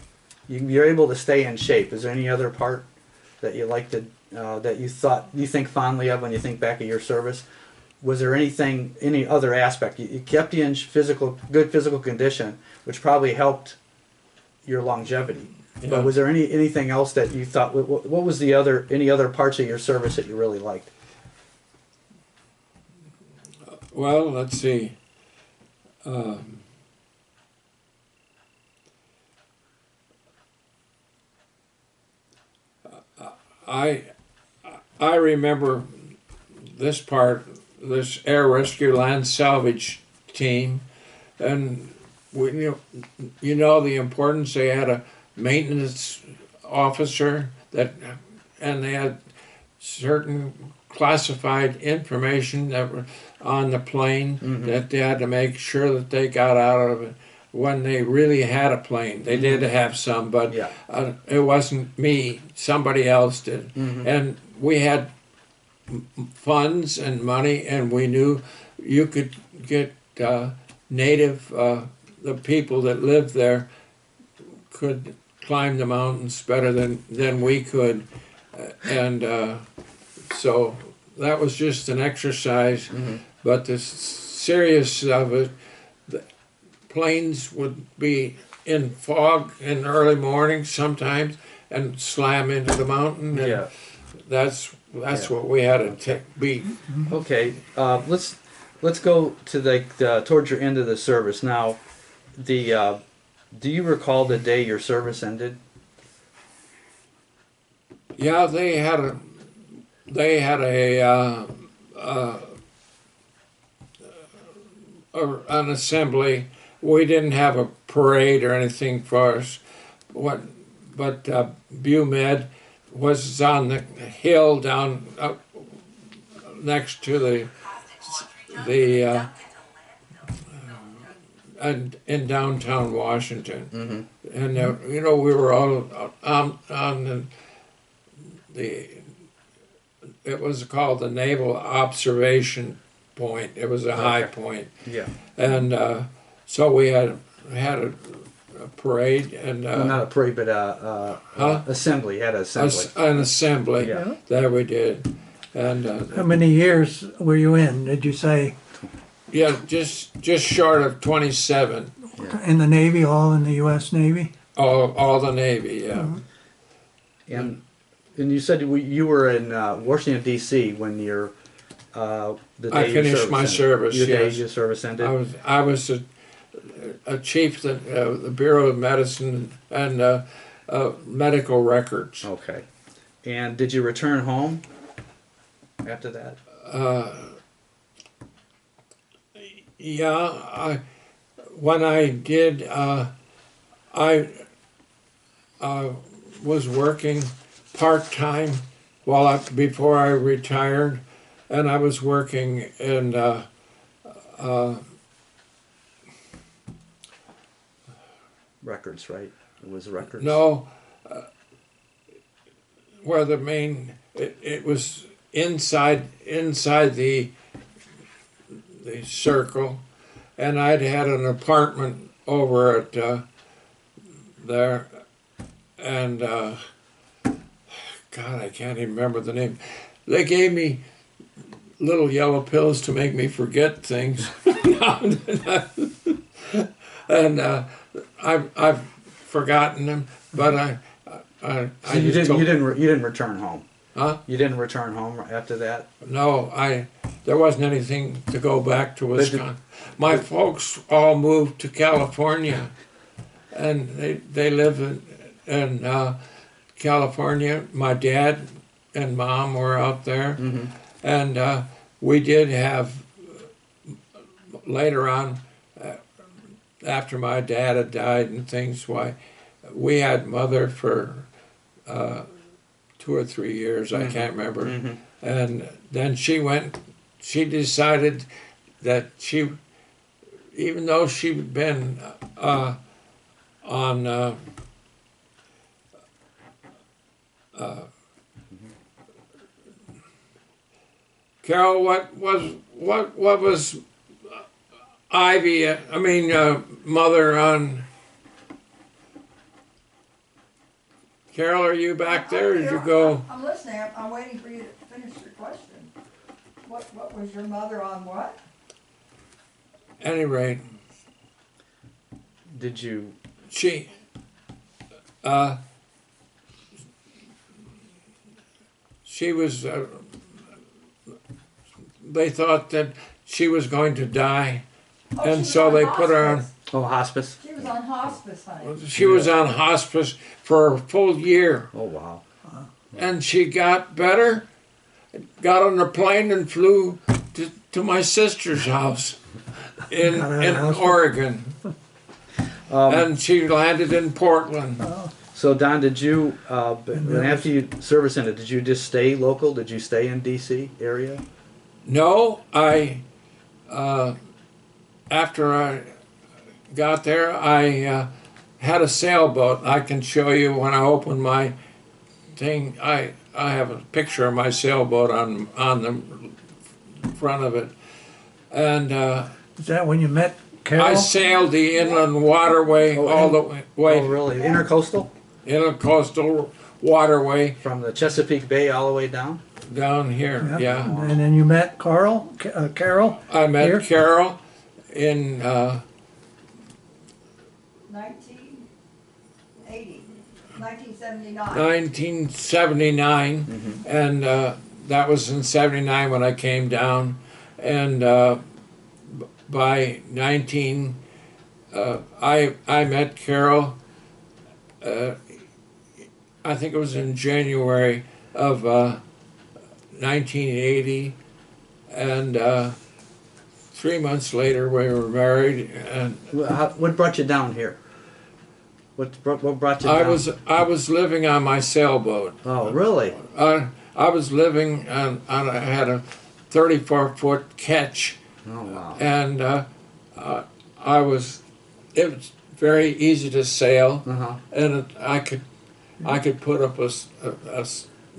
You're able to stay in shape. Is there any other part that you liked that you think fondly of when you think back of your service? Was there any other aspect? You kept you in good physical condition, which probably helped your longevity. Yeah. But was there anything else that you thought? What was any other parts of your service that you really liked? Well, let's see. I remember this air rescue land salvage team, and you know the importance. They had a maintenance officer and they had certain classified information that were on the plane that they had to make sure that they got out of it when they really had a plane. They did have some, but it wasn't me. Somebody else did. And we had funds and money, and we knew you could get native, the people that lived there could climb the mountains better than we could. And so that was just an exercise. But the serious of it, the planes would be in fog in the early morning sometimes and slam into the mountain. And that's what we had to be. Okay, let's go to towards your end of the service now. Do you recall the day your service ended? Yeah, they had an assembly. We didn't have a parade or anything for us. But BWWII was on the hill down up next to in downtown Washington, and we were all on it was called the Naval Observation Point. It was a high point. Yeah. And So we had a parade and Well, not a parade, but assembly. Had an assembly. an assembly Yeah. that we did. And How many years were you in? Did you say yeah, just short of 27. in the Navy, all in the U.S. Navy? All the Navy, yeah. And you said you were in Washington D.C. when your the day I your finished my ended. service, Your day yes. your service ended. I was a chief at the Bureau of Medicine and medical records. Okay. And did you return home after that? Yeah, when I did, I was working part-time before I retired, and I was working in Records, right? It was records. no, where the main it was inside the circle, and I'd had an apartment over at there, and God, I can't even remember the name. They gave me little yellow pills to make me forget things, and I've forgotten them. But So you didn't return home. Huh? You didn't return home after that. No, there wasn't anything to go back to Wisconsin. My folks all moved to California, and they live in California. My dad and mom were out there, and we did have later on, after my dad had died and things. Why, we had mother for 2 or 3 years, I can't remember. And then she decided that even though she'd been on Carol, what was Ivy, mother on Carol, are you back there? Or did you go? I'm listening. I'm waiting for you to finish your question. What was your mother on what? Any rate, Did you? she was. They thought that she was going to die, Oh, she and was so on they put her on. hospice. Oh, hospice. She was on hospice, honey. She was on hospice for a full year, Oh, wow. and she got better. Got on a plane and flew to my sister's house in Oregon, and she landed in Portland. So Don, did you? After you service ended, did you just stay local? Did you stay in D.C. area? No, after I got there, I had a sailboat. I can show you when I open my thing. I have a picture of my sailboat on the front of it, and Is that when you met Carol? I sailed the inland waterway all the way, Oh, really? Intercoastal? intercoastal waterway From the Chesapeake Bay all the way down? down here. Yeah, And then you met Carol? I met Here? Carol in 1980, 1979. 1979, and that was in 79 when I came down, and by 19, I met Carol. I think it was in January of 1980, and 3 months later we were married. And What brought you down here? What brought you down? I was living on my sailboat. Oh, really? I was living on I had a 34-foot ketch, Oh, wow. and it was very easy to sail, Uh-huh. and I could put up a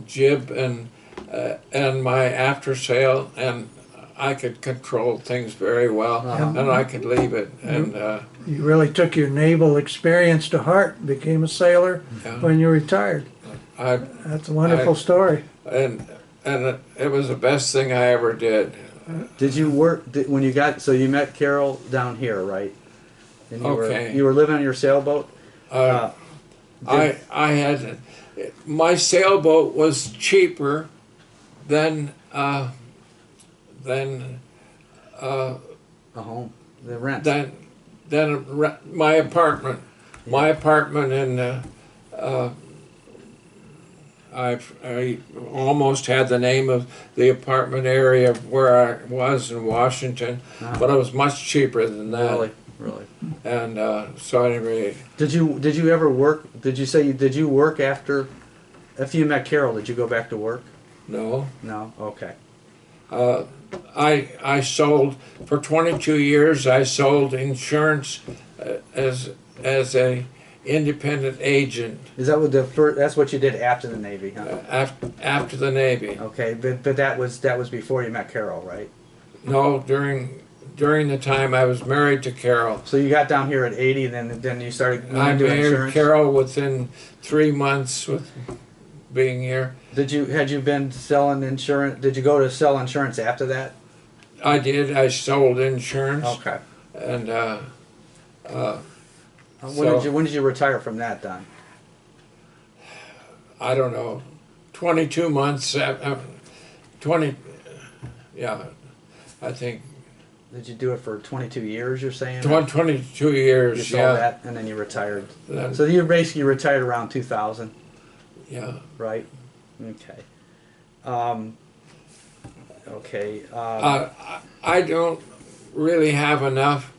jib and my after sail, and I could control things very well, Uh-huh. and I could leave it. And You really took your naval experience to heart and became a sailor yeah, when you retired. I That's a wonderful story. and it was the best thing I ever did. Did you when you got? So you met Carol down here, right? And you Okay. you were living on your sailboat. I had my sailboat was cheaper than A home, the rent. my apartment. My apartment in I almost had the name of the apartment area where I was in Washington, but it was much cheaper than that. Really, really. And so anyway, Did you ever work? Did you work after you met Carol? Did you go back to work? no. No. Okay. I sold for 22 years. I sold insurance as a independent agent Is that what that's what you did after the Navy, huh? after the Navy. Okay, but that was before you met Carol, right? No, during the time I was married to Carol. So you got down here at 80, and then you started I doing married insurance. Carol within 3 months with being here. Had you been selling insurance? Did you go to sell insurance after that? I did. I sold insurance, Okay. and When did you retire from that, Don? I don't know, 22 months. 20. Yeah, I think Did you do it for 22 years? You're saying? 22 You years. sold Yeah. that, and then you retired. Then- So you basically retired around 2000, Yeah. right? Okay. Okay. I don't really have enough.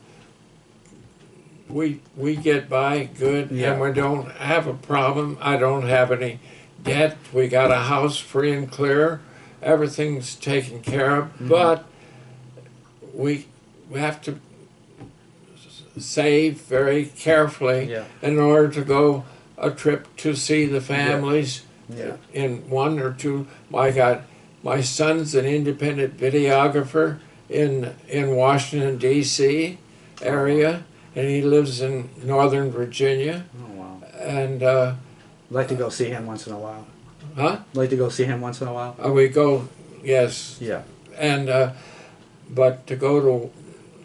We get by good, Yeah. and we don't have a problem. I don't have any debt. We got a house free and clear. Everything's taken care of, but we have to save very carefully Yeah. in order to go a trip to see the families. Yeah. In 1 or 2, my son's an independent videographer in Washington D.C. area, and he lives in Northern Virginia. Oh wow. And Like to go see him once in a while. huh? Like to go see him once in a while. We go, yes, Yeah. and but to go to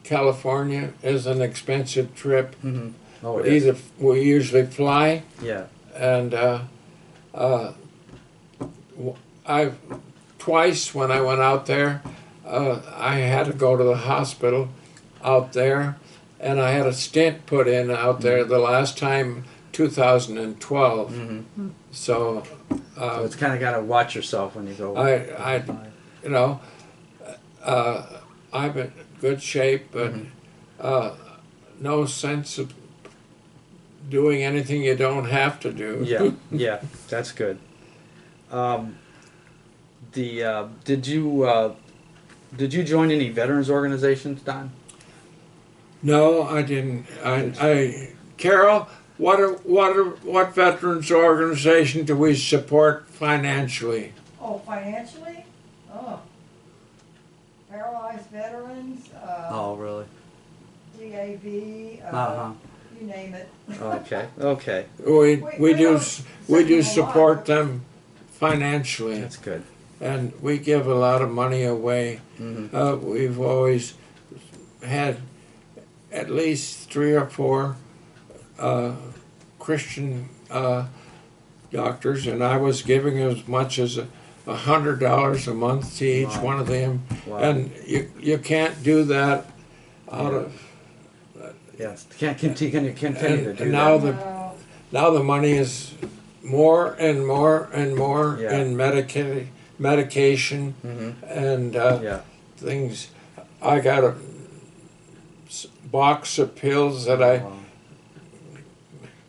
California is an expensive trip. Mm-hmm. Oh, it is. Either we usually fly, Yeah. and I twice when I went out there, I had to go to the hospital out there, and I had a stent put in out there the last time, 2012. Mm-hmm. So So it's kind of got to watch yourself when you go. I you know, I'm in good shape, but no sense of doing anything you don't have to do. Yeah. Yeah. That's good. Did you join any veterans organizations, Don? No, I didn't. Carol, what veterans organization do we support financially? Oh, financially? Oh. Paralyzed Veterans, Oh, really? DAV, Uh-huh. you name it. Okay. Okay. We do don't support them financially, That's good. and we give a lot of money away. Mm-hmm. We've always had at least 3 or 4 Christian doctors, and I was giving as much as $100 a month to each Wow. one of them. Wow. And you can't do that out of. Yes. Can't continue to do And now that. now the money is more and more and more Yeah. in medication Mm-hmm. and Yeah. things. I got a box of pills that I Wow.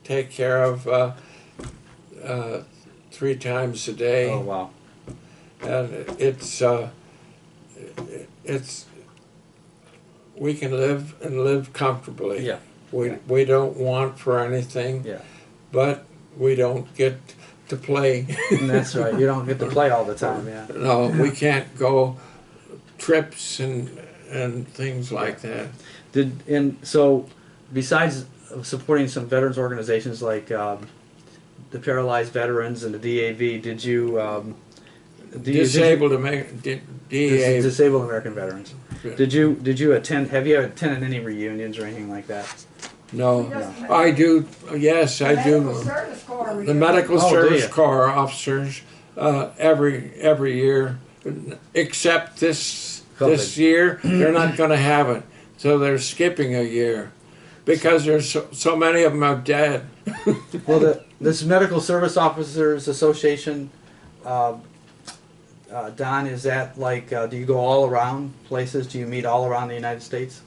take care of 3 times a day, Oh wow. and it's we can live comfortably. Yeah. We don't want for anything, Yeah. but we don't get to play. And that's right. You don't get to play all the time. Yeah. No, we can't go trips and things like that. So besides supporting some veterans organizations like the Paralyzed Veterans and the DAV, did you Disabled DA. Disabled American Veterans? Did you attend? Have you attended any reunions or anything like that? No, I do. Yes, I Medical do. Service Corps. The Medical Oh, do Service you? Corps officers every year, except this year they're not going to have it, so they're skipping a year because there's so many of them are dead. Well, this Medical Service Officers Association, Don, is that like? Do you go all around places? Do you meet all around the United States?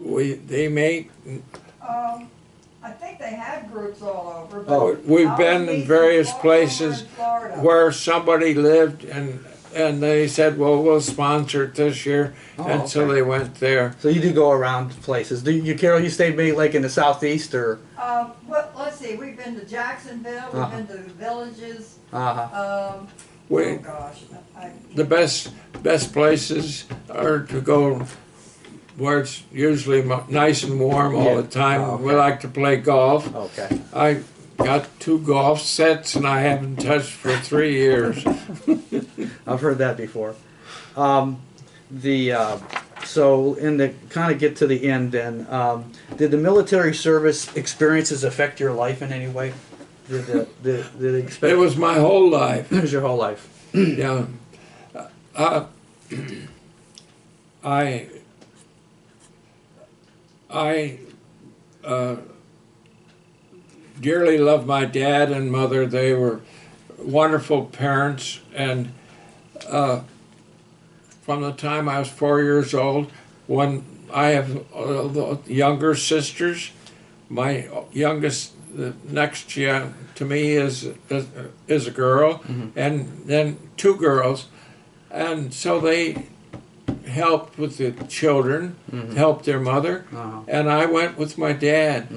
They may. I think they have groups all over. But Oh, We've I been was in meeting various all over places in Florida. where somebody lived and they said, well, we'll sponsor it this year, Oh, and so okay. they went there. So you do go around places. Do you, Carol? You stay maybe like in the southeast or? Well, let's see. We've been to Jacksonville. We've Uh-huh. been to the villages. Uh-huh. We, Oh gosh, the best places are to go where it's usually nice and warm all Yeah. the time. Oh, okay. We like to play golf. Okay. I got 2 golf sets and I haven't touched for 3 years. I've heard that before. So in the kind of get to the end, then, did the military service experiences affect your life in any way? Did It was my whole life. It was your whole life. Yeah. I dearly loved my dad and mother. They were wonderful parents, and from the time I was 4 years old, when I have younger sisters, my youngest, the next to me is a girl, and then 2 girls, and so they helped with the children, helped their mother, and I went with my dad,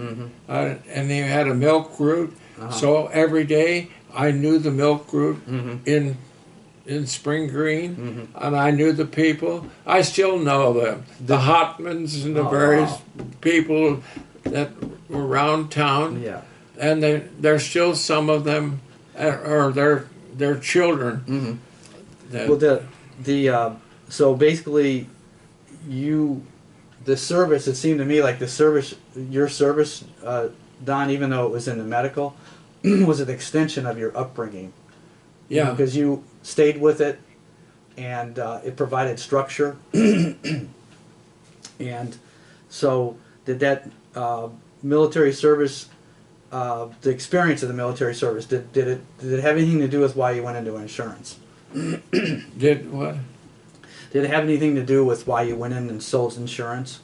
and they had a milk route, so every day I knew the milk route in Spring Green, and I knew the people. I still know them, the Hotmans and the various people that were around town. Yeah. And there's still some of them, or their children. That, Well, so basically, the service. It seemed to me like your service, Don, even though it was in the medical, was an extension of your upbringing. yeah, Because you stayed with it, and it provided structure. And so, did that military service, the experience of the military service, did it have anything to do with why you went into insurance? did what? Did it have anything to do with why you went in and sold insurance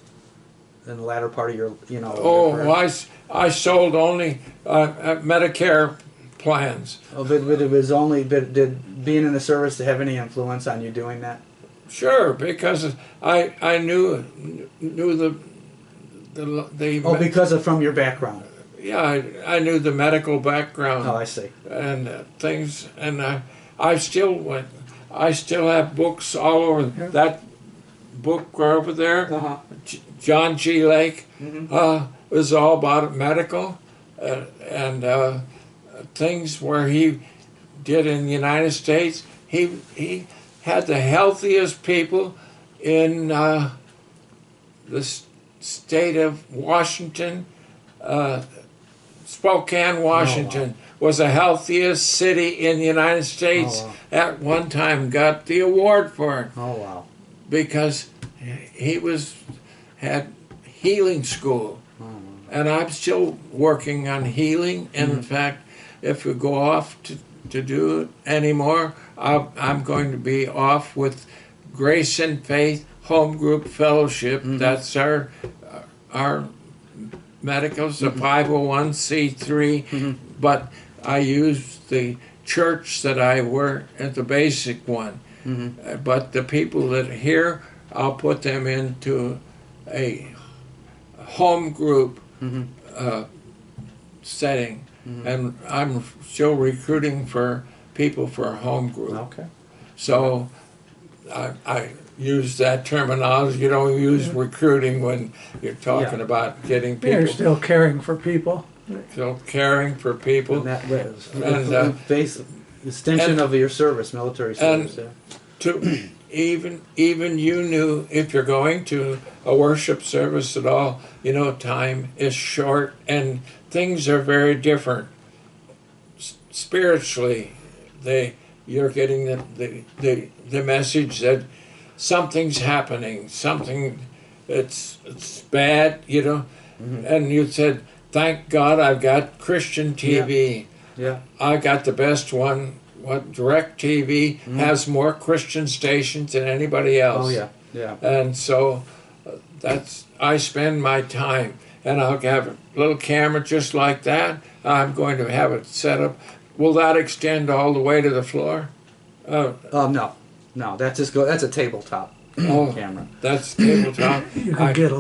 in the latter part of your, your Oh, career? well, I sold only Medicare plans. Oh, but it was only. But did being in the service have any influence on you doing that? Sure, because I knew the Oh, because of from your background. yeah, I knew the medical background. Oh, I see. And things, and I still have books all over. That book over there, Uh-huh. John G. Lake, Mm-hmm. was all about medical and things where he did in the United States. He had the healthiest people in the state of Washington. Spokane, Washington, was the healthiest city in the United States. Oh, wow. At one time got the award for it Oh, wow. because he had healing school. And I'm still working on healing. And in fact, if we go off to do it anymore, I'm going to be off with Grace and Faith Home Group Fellowship. That's our medical, it's a 501c3, but I use the church that I work at, the basic one. But the people that are here, I'll put them into a home group setting, and I'm still recruiting for people for a home group. Okay. So I use that terminology. You don't use recruiting when you're talking about getting They're people, still caring for people. still caring for people. And that was And, extension of your service, military service. and- To even you knew if you're going to a worship service at all, you know time is short and things are very different. Spiritually, you're getting the message that something's happening, something it's bad, you know. And you said, "Thank God I've got Christian TV. Yeah. I got the best one. What DirecTV has more Christian stations than anybody else." Oh yeah. Yeah. And so I spend my time, and I'll have a little camera just like that. I'm going to have it set up. Will that extend all the way to the floor? No. That's a tabletop Oh, camera. that's tabletop. You can get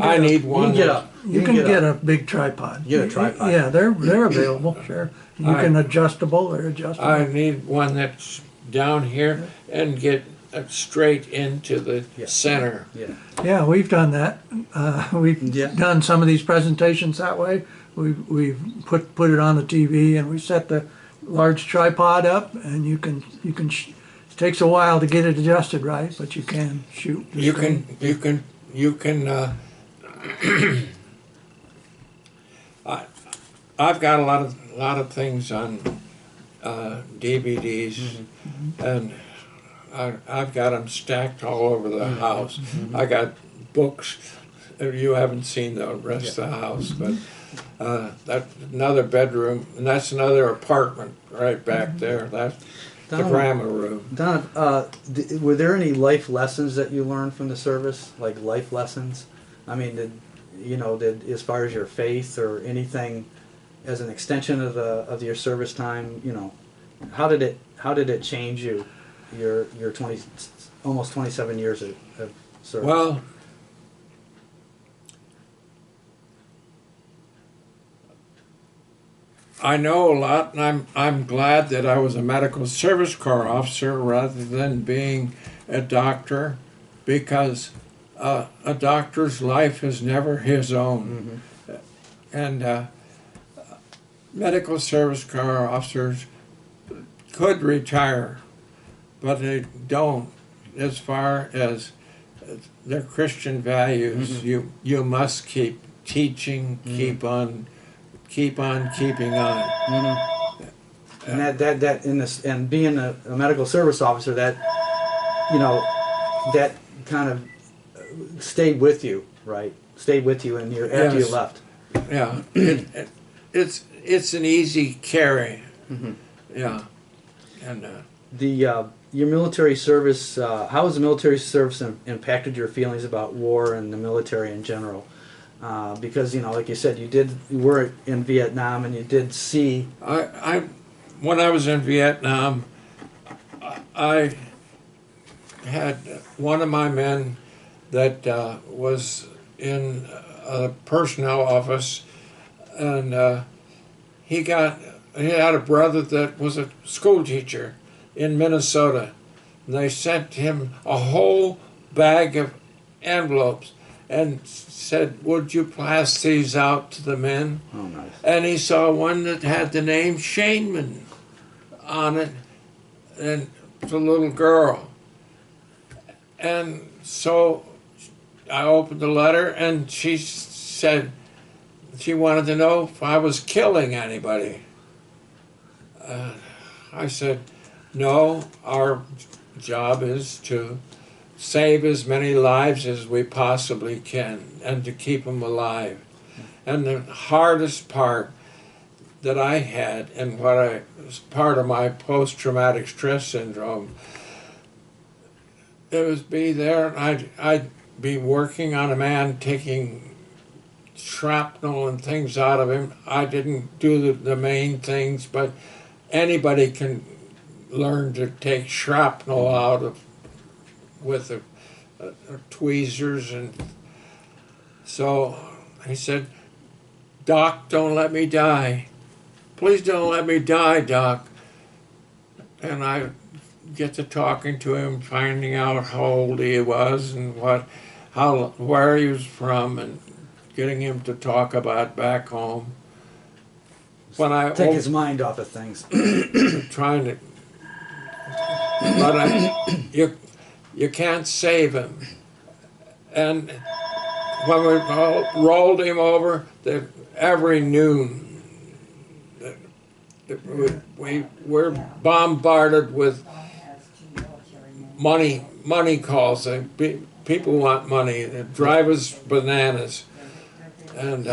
I need You one. can get up. You can get a big tripod. Get a tripod. Yeah, they're available. Sure, you can adjustable. They're adjustable. I need one that's down here and get straight into the center. Yeah. Yeah, we've done that. We've Yeah. done some of these presentations that way. We've put it on the TV and we set the large tripod up, and you can. It takes a while to get it adjusted right, but you can shoot. the screen. You can. I've got a lot of things on DVDs, and I've got them stacked all over the house. I got books. You haven't seen the rest of the house, but that's another bedroom, and that's another apartment right back there. That's the grandma room. Don, were there any life lessons that you learned from the service, like life lessons? I mean, did as far as your faith or anything as an extension of your service time, how did it change you, your almost 27 years of service? Well, I know a lot, and I'm glad that I was a medical service corps officer rather than being a doctor, because a doctor's life is never his own. And medical service corps officers could retire, but they don't. As far as their Christian values, you must keep teaching, keep on keeping on. And that in this, and being a medical service officer, that that kind of stayed with you, right? Stayed with you, and after you left. Yeah, it's an easy carry. Yeah, and your military service. How has the military service impacted your feelings about war and the military in general? Because like you said, you were in Vietnam, and you did see. When I was in Vietnam, I had one of my men that was in a personnel office, and he had a brother that was a school teacher in Minnesota, and they sent him a whole bag of envelopes and said, "Would you pass these out to the men?" Oh, nice. And he saw one that had the name Schoenmann on it, and it's a little girl. And so I opened the letter, and she said she wanted to know if I was killing anybody. I said, "No, our job is to save as many lives as we possibly can and to keep them alive." And the hardest part that I had, and what was part of my post-traumatic stress syndrome, it was be there, and I'd be working on a man, taking shrapnel and things out of him. I didn't do the main things, but anybody can learn to take shrapnel out of with tweezers. And so he said, "Doc, don't let me die. Please don't let me die, Doc." And I get to talking to him, finding out how old he was and where he was from, and getting him to talk about back home. When I Take his mind off of things. trying to, but you can't save him. And when we rolled him over, every noon, we were bombarded with money calls. People want money. They drive us bananas. And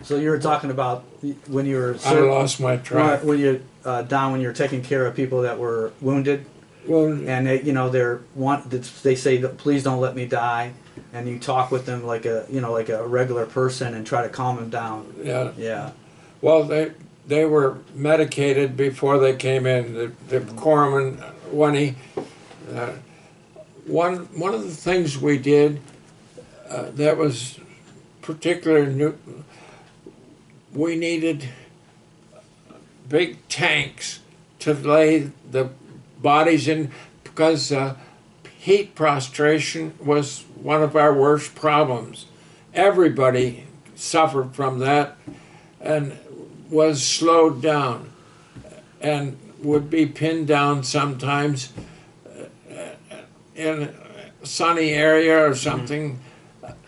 So you were talking about when you were I lost my track. when you Don, when you're taking care of people that were wounded, Well, and they say, please don't let me die, and you talk with them like a regular person and try to calm them down. yeah. Yeah. Well, they were medicated before they came in. The corpsman, one of the things we did that was particularly new, we needed big tanks to lay the bodies in, because heat prostration was one of our worst problems. Everybody suffered from that and was slowed down and would be pinned down sometimes in a sunny area or something,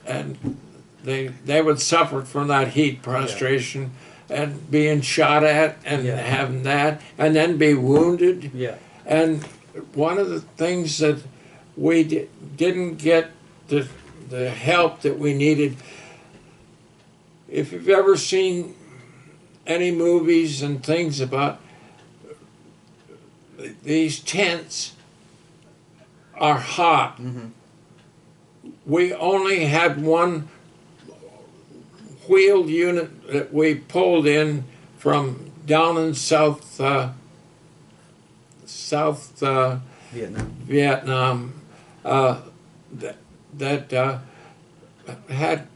and they would suffer from that heat prostration and being shot at and having that, and then be wounded. Yeah. And one of the things that we didn't get the help that we needed, if you've ever seen any movies and things about these tents are hot. Mm-hmm. We only had one wheeled unit that we pulled in from down in South Vietnam.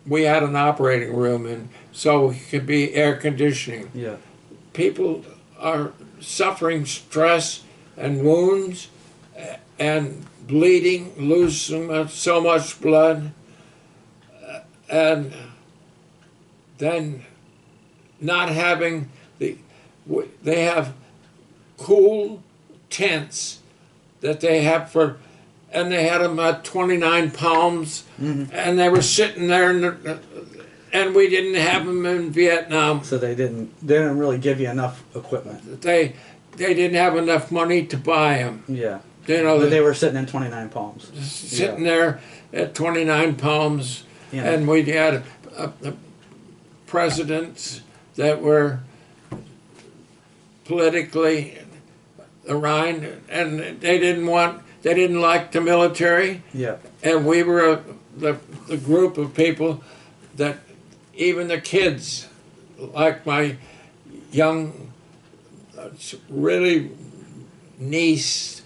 We had an operating room, and so it could be air conditioning. Yeah. People are suffering stress and wounds and bleeding, losing so much blood, and then not having they have cool tents that they have and they had them at 29 Palms, and they were sitting there, and we didn't have them in Vietnam. So they didn't really give you enough equipment. They didn't have enough money to buy them. Yeah. But they were sitting in 29 Palms. Sitting there at 29 Palms, Yeah. and we had presidents that were politically aligned, and they didn't like the military. Yeah. And we were the group of people that even the kids, like my young, really niece,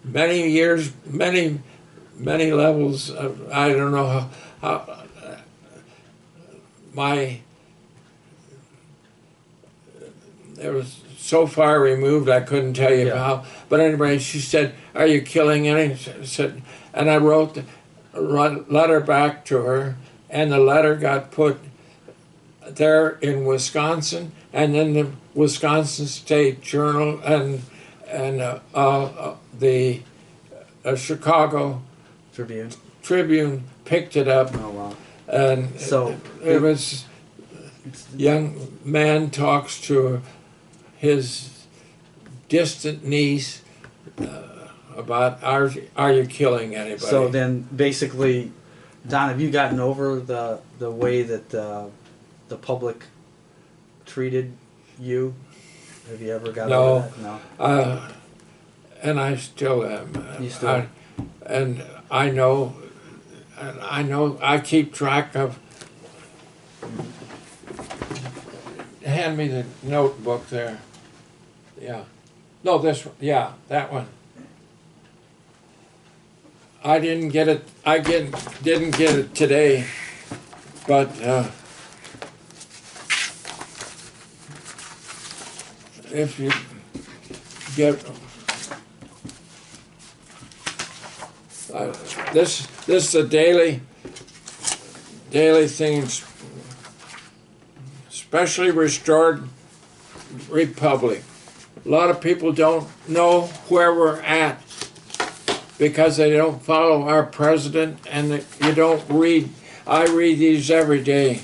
many years, many levels. I don't know how it was so far removed I couldn't tell you how. But anyway, she said, "Are you killing any?" I said, and I wrote a letter back to her, and the letter got put there in Wisconsin, and then the Wisconsin State Journal and the Chicago Tribune picked it up. Oh wow. And So it was young man talks to his distant niece about are you killing anybody? So then, basically, Don, have you gotten over the way that the public treated you? Have you ever got over that? No. And I still am. You still. I know. I keep track of. Hand me the notebook there. Yeah. No, this one. Yeah, that one. I didn't get it. Didn't get it today, but if you get this is a daily thing, especially Restored Republic. A lot of people don't know where we're at because they don't follow our president, and you don't read. I read these every day.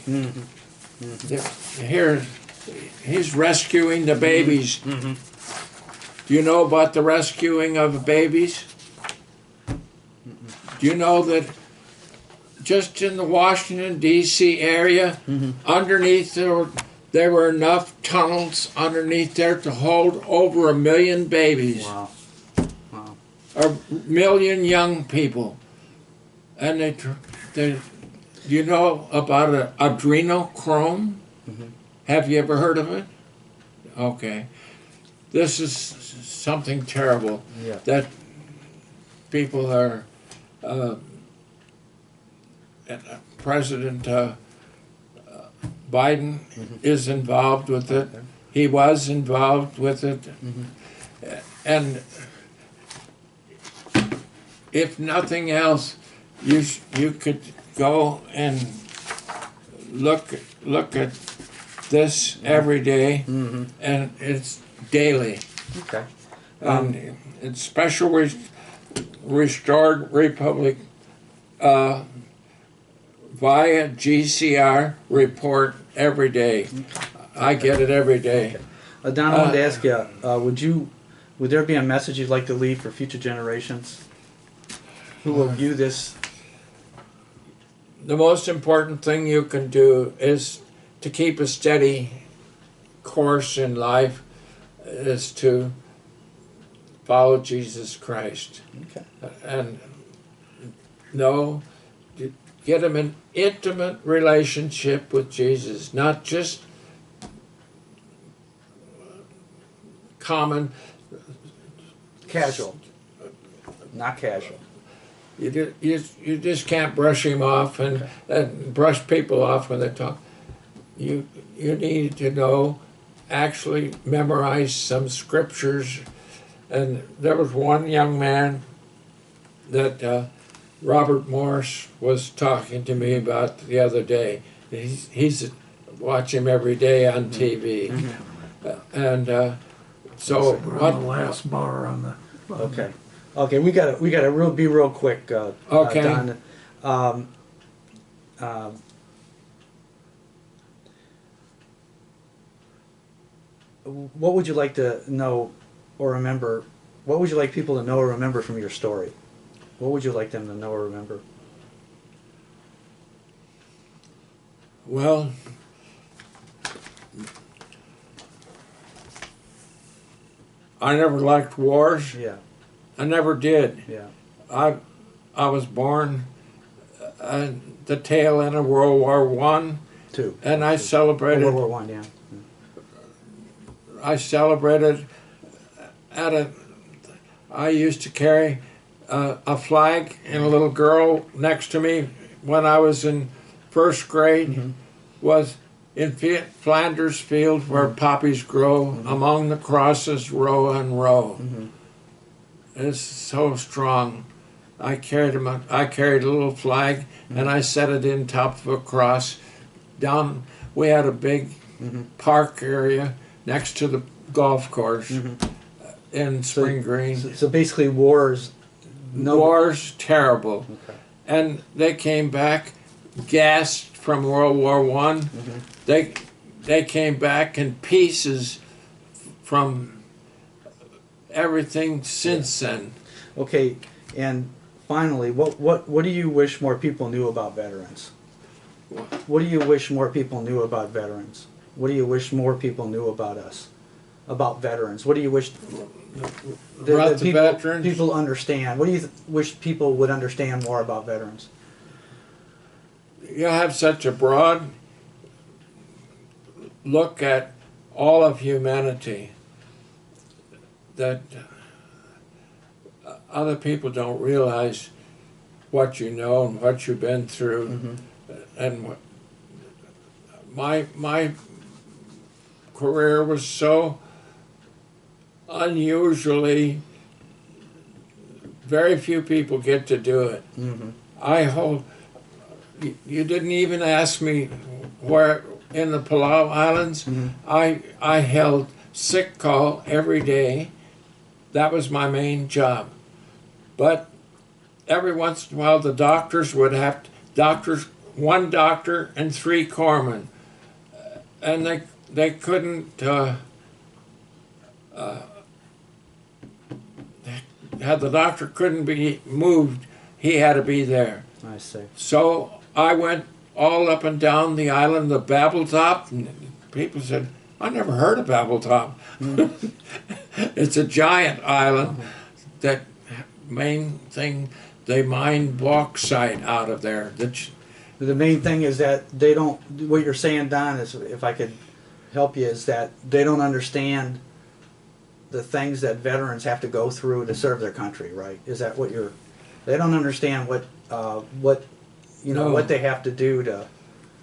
Here, he's rescuing the babies. Do you know about the rescuing of babies? Do you know that just in the Washington, D.C. area, underneath there were enough tunnels underneath there to hold over 1 million babies. Wow. Wow. A million young people. And they do you know about adrenochrome? Have you ever heard of it? Okay. This is something terrible that people are, President Biden is involved with it. He was involved with it. And if nothing else, you could go and look at this every day, and it's daily. Okay. And it's Special Restored Republic via GCR report every day. I get it every day. Don, I wanted to ask you, would there be a message you'd like to leave for future generations who will view this? The most important thing you can do is to keep a steady course in life, is to follow Jesus Christ. Okay. And get him an intimate relationship with Jesus, not just common. Casual. Not casual. You just can't brush him off and brush people off when they talk. You need to know, actually memorize some scriptures. And there was one young man that Robert Morris was talking to me about the other day. He's watch him every day on TV, and so We're on the last bar on the. Okay. Okay, we gotta be real quick. Okay. Don. What would you like to know or remember? What would you like people to know or remember from your story? What would you like them to know or remember? Well, I never liked wars. Yeah. I never did. Yeah. I was born at the tail end of World War I, Two. and I celebrated. World War One. Yeah. I celebrated I used to carry a flag, and a little girl next to me when I was in first grade was in Flanders Field where poppies grow, among the crosses row and row. It's so strong. I carried a little flag, and I set it in top of a cross. We had a big park area next to the golf course in Spring Green. So basically, wars. War's terrible. Okay. And they came back gassed from World War I. They came back in pieces from everything since then. Okay, and finally, what do you wish more people knew about veterans? What do you wish more people knew about veterans? What do you wish more people knew about us? About veterans? What do you wish About the veterans? people understand? What do you wish people would understand more about veterans? You have such a broad look at all of humanity that other people don't realize what you know and what you've been through. And my career was so unusually, very few people get to do it. Mm-hmm. I hold, you didn't even ask me where in the Palau Islands. Mhm. I held sick call every day. That was my main job. But every once in a while the doctors would have one doctor and 3 corpsmen. And they couldn't had the doctor couldn't be moved, he had to be there. I see. So I went all up and down the island of Babbletop, and people said, I never heard of Babbletop. It's a giant island that main thing, they mine bauxite out of there. The main thing is that they don't, what you're saying, Don, is, if I could help you, is that they don't understand the things that veterans have to go through to serve their country, right? Is that what you're, they don't understand what you know, No. what they have to do to,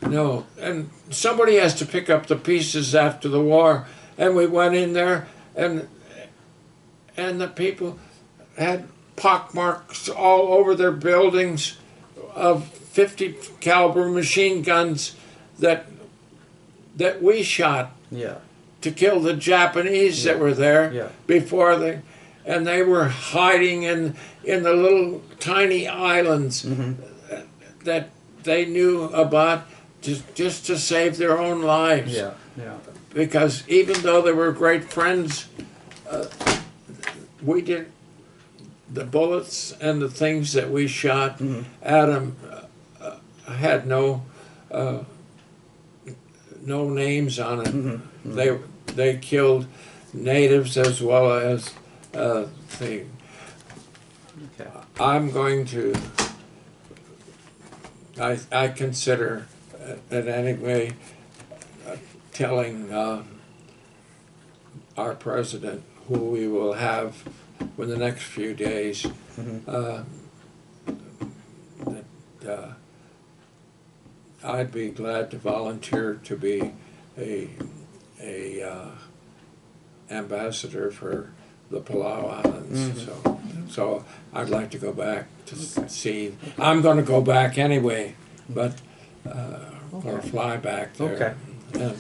No, and somebody has to pick up the pieces after the war. And we went in there, and the people had pockmarks all over their buildings of 50 caliber machine guns that we shot yeah, to kill the Japanese that were there yeah. before and they were hiding in the little tiny islands Mm-hmm. that they knew about just to save their own lives. Yeah, yeah. Because even though they were great friends, we did the bullets and the things that we shot at them had no names on it. They killed natives as well as the. Okay. I'm going to. I consider it anyway. Telling our president, who we will have in the next few days, that I'd be glad to volunteer to be a ambassador for the Palau Islands. So I'd like to go back to see. I'm going to go back anyway, but or fly back there. Okay. And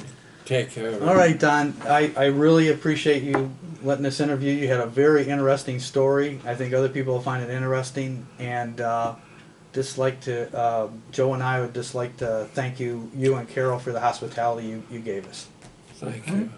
take care of it. All right, Don, I really appreciate you letting us interview you. You had a very interesting story. I think other people will find it interesting, and just like to, Joe and I would just like to thank you and Carol for the hospitality you gave us. Thank you.